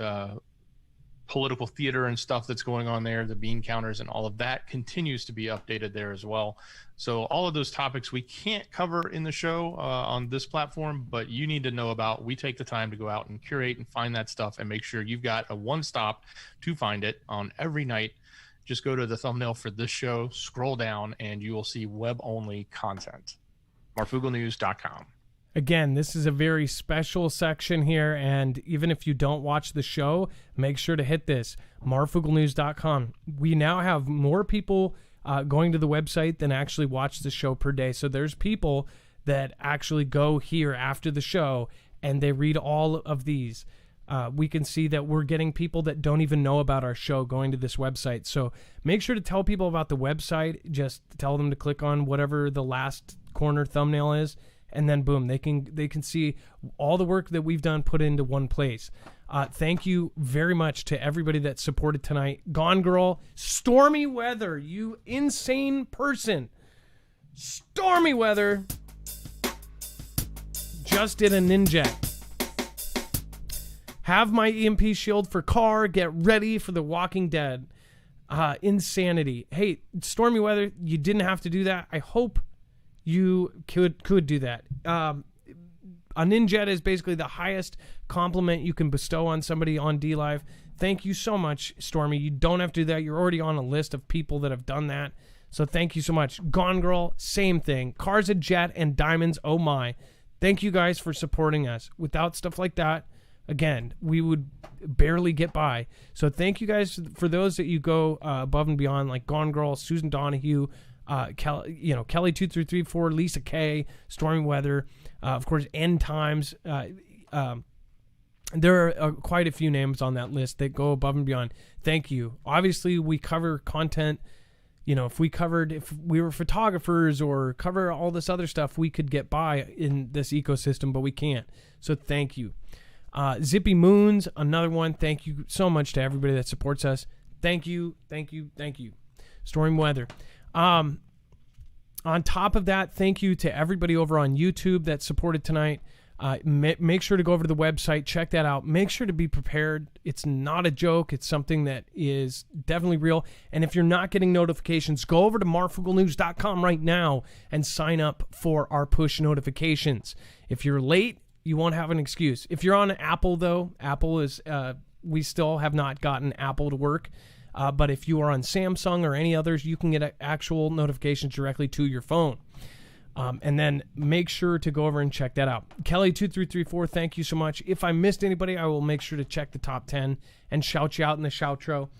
political theater and stuff that's going on there, the bean counters and all of that continues to be updated there as well. So all of those topics we can't cover in the show on this platform, but you need to know about. We take the time to go out and curate and find that stuff and make sure you've got a one-stop to find it on every night. Just go to the thumbnail for this show, scroll down, and you will see web-only content. marfooglenews.com. Again, this is a very special section here, and even if you don't watch the show, make sure to hit this, marfooglenews.com. We now have more people going to the website than actually watch the show per day. So there's people that actually go here after the show, and they read all of these. We can see that we're getting people that don't even know about our show going to this website. So make sure to tell people about the website. Just tell them to click on whatever the last corner thumbnail is, and then boom, they can see all the work that we've done put into one place. Thank you very much to everybody that supported tonight. Gone Girl, stormy weather, you insane person. Stormy weather. Just did a ninja. Have my EMP shield for car. Get ready for The Walking Dead. Insanity. Hey, stormy weather, you didn't have to do that. I hope you could do that. A ninjetta is basically the highest compliment you can bestow on somebody on DLive. Thank you so much, Stormy. You don't have to do that. You're already on a list of people that have done that. So thank you so much. Gone Girl, same thing. Cars a Jet and Diamonds, oh my. Thank you guys for supporting us. Without stuff like that, again, we would barely get by. So thank you guys for those that you go above and beyond, like Gone Girl, Susan Donahue, Kelly2334, Lisa K, Stormy Weather, of course, End Times. There are quite a few names on that list that go above and beyond. Thank you. Obviously, we cover content. If we were photographers or cover all this other stuff, we could get by in this ecosystem, but we can't. So thank you. Zippy Moons, another one. Thank you so much to everybody that supports us. Thank you. Stormy Weather. On top of that, thank you to everybody over on YouTube that supported tonight. Make sure to go over to the website, check that out. Make sure to be prepared. It's not a joke. It's something that is definitely real. And if you're not getting notifications, go over to marfooglenews.com right now and sign up for our push notifications. If you're late, you won't have an excuse. If you're on Apple, though, Apple is, we still have not gotten Apple to work. But if you are on Samsung or any others, you can get actual notifications directly to your phone. And then make sure to go over and check that out. Kelly2334, thank you so much. If I missed anybody, I will make sure to check the top 10 and shout you out in the shoutro.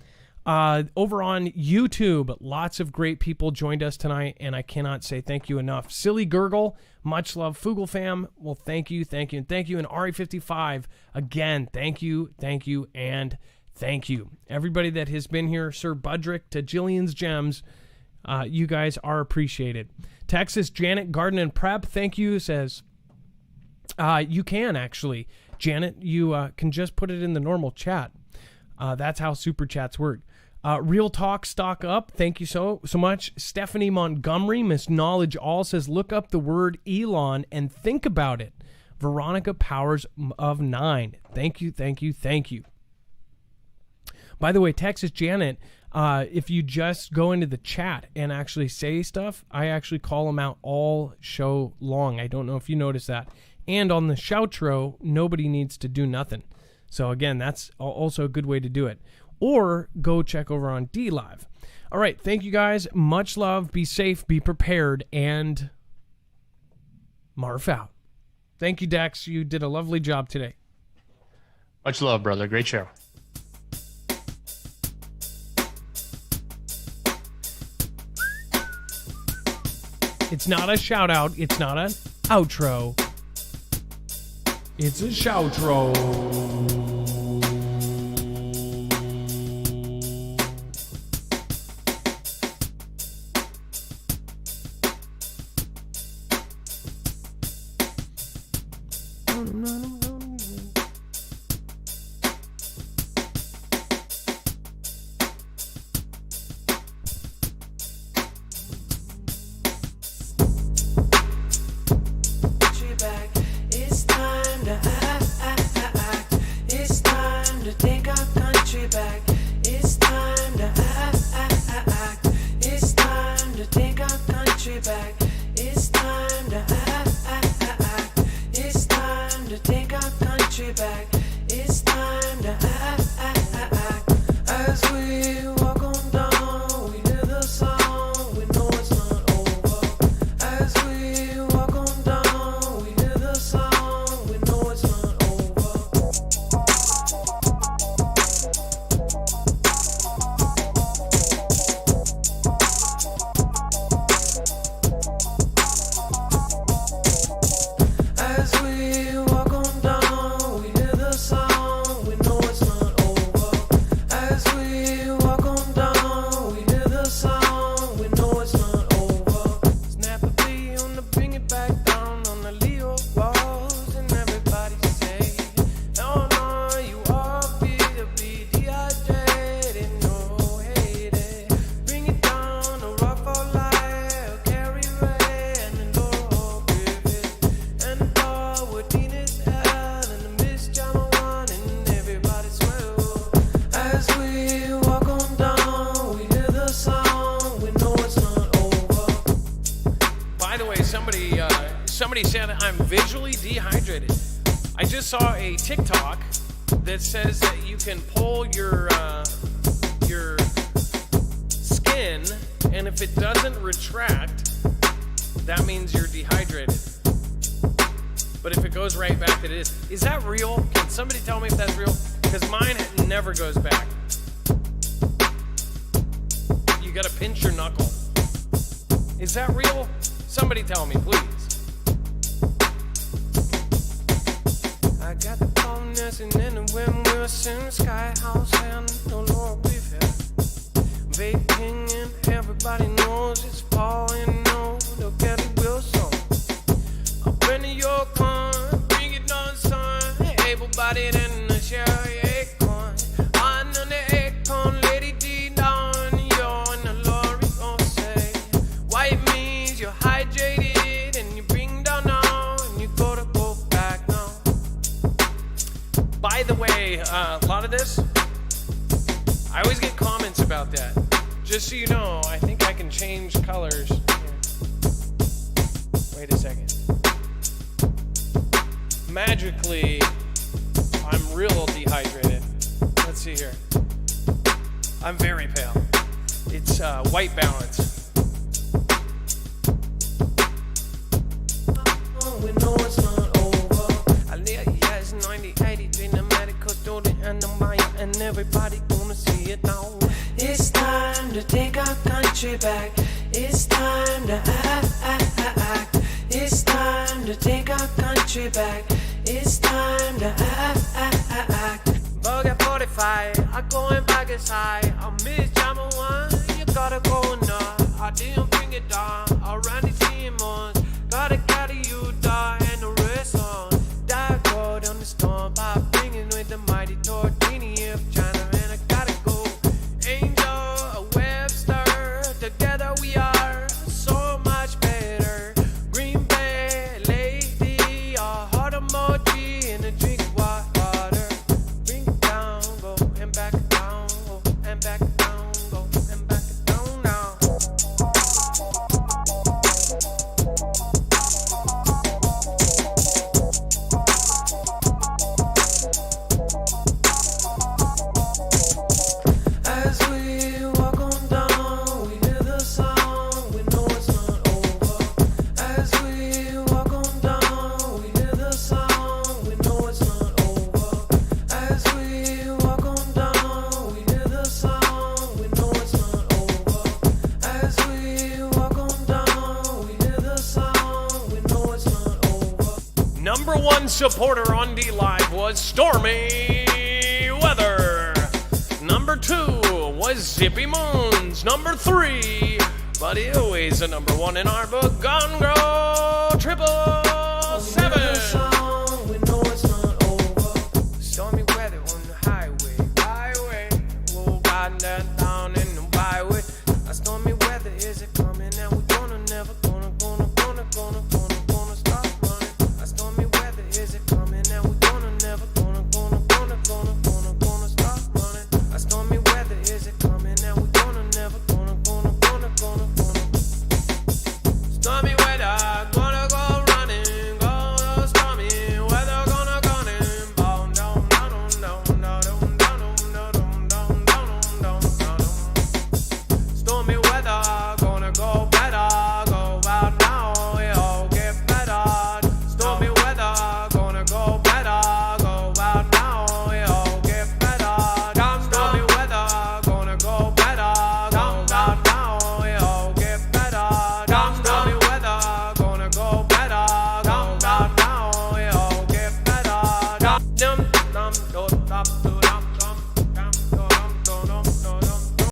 Over on YouTube, lots of great people joined us tonight, and I cannot say thank you enough. Silly Gurgle, much love. Foogle fam, well, thank you. And RE55, again, thank you, and thank you. Everybody that has been here, Sir Budrick to Jillian's Gems, you guys are appreciated. Texas Janet Garden and Prep, thank you, says, you can actually. Janet, you can just put it in the normal chat. That's how super chats work. Real Talk Stock Up, thank you so much. Stephanie Montgomery, Miss Knowledge All, says, look up the word Elon and think about it. Veronica Powers of 9, thank you. By the way, Texas Janet, if you just go into the chat and actually say stuff, I actually call them out all show long. I don't know if you noticed that. And on the shoutro, nobody needs to do nothing. So again, that's also a good way to do it. Or go check over on DLive. All right, thank you guys. Much love. Be safe, be prepared, and Marf out. Thank you, Dex. You did a lovely job today. Much love, brother. Great show. It's not a shout out. It's not an outro. It's a shoutro. As we walk on down, we hear the song. dehydrated. I just saw a TikTok that says that you can pull your skin, and if it doesn't retract, that means you're dehydrated. But if it goes right back, it is. Is that real? Can somebody tell me if that's real? Because mine never goes back. You gotta pinch your knuckle. Is that real? Somebody tell me, please. I got the bonus and then the wind Wilson Sky House and the Lord we've had. Vaping and everybody knows it's falling. No, they'll get it real soon. Up into your corn, bring it on, son. Able-bodied and the cherry acorn. On the acorn, Lady D down. You're in the lorry, gon' say. White means you're hydrated and you bring down now and you gotta go back now. By the way, a lot of this, I always get comments about that. Just so you know, I think I can change colors. Here. Wait a second. Magically, I'm real dehydrated. Let's see here. I'm very pale. It's white balance. Oh, we know it's not over. I live yes, 90-80, been a medical student and a Maya, and everybody gonna see it now. It's time to take our country back. It's time to act. It's time to take our country back. It's time to act. Bug at 45, I'm going back inside. I miss Jama 1, you gotta go now. I didn't bring it down. I ran the Simmons, gotta carry you down and the rest on. Die road on the storm by bringing with the mighty Tortini of China, and I gotta go. Angel, Webster, together we are so much better. Green Bay, Lady, a heart emoji, and a drink of water. Bring it down, go and back it down, go and back it down, go and back it down now. As we walk on down, we hear the sound, we know it's not over. As we walk on down, we hear the sound, we know it's not over. As we walk on down, we hear the sound, we know it's not over. As we walk on down, we hear the sound, we know it's not over. Number one supporter on D Live was Stormy Weather. Number 2 was Zippy Moons. Number 3, but always a number 1 in our book, Gone Girl 777.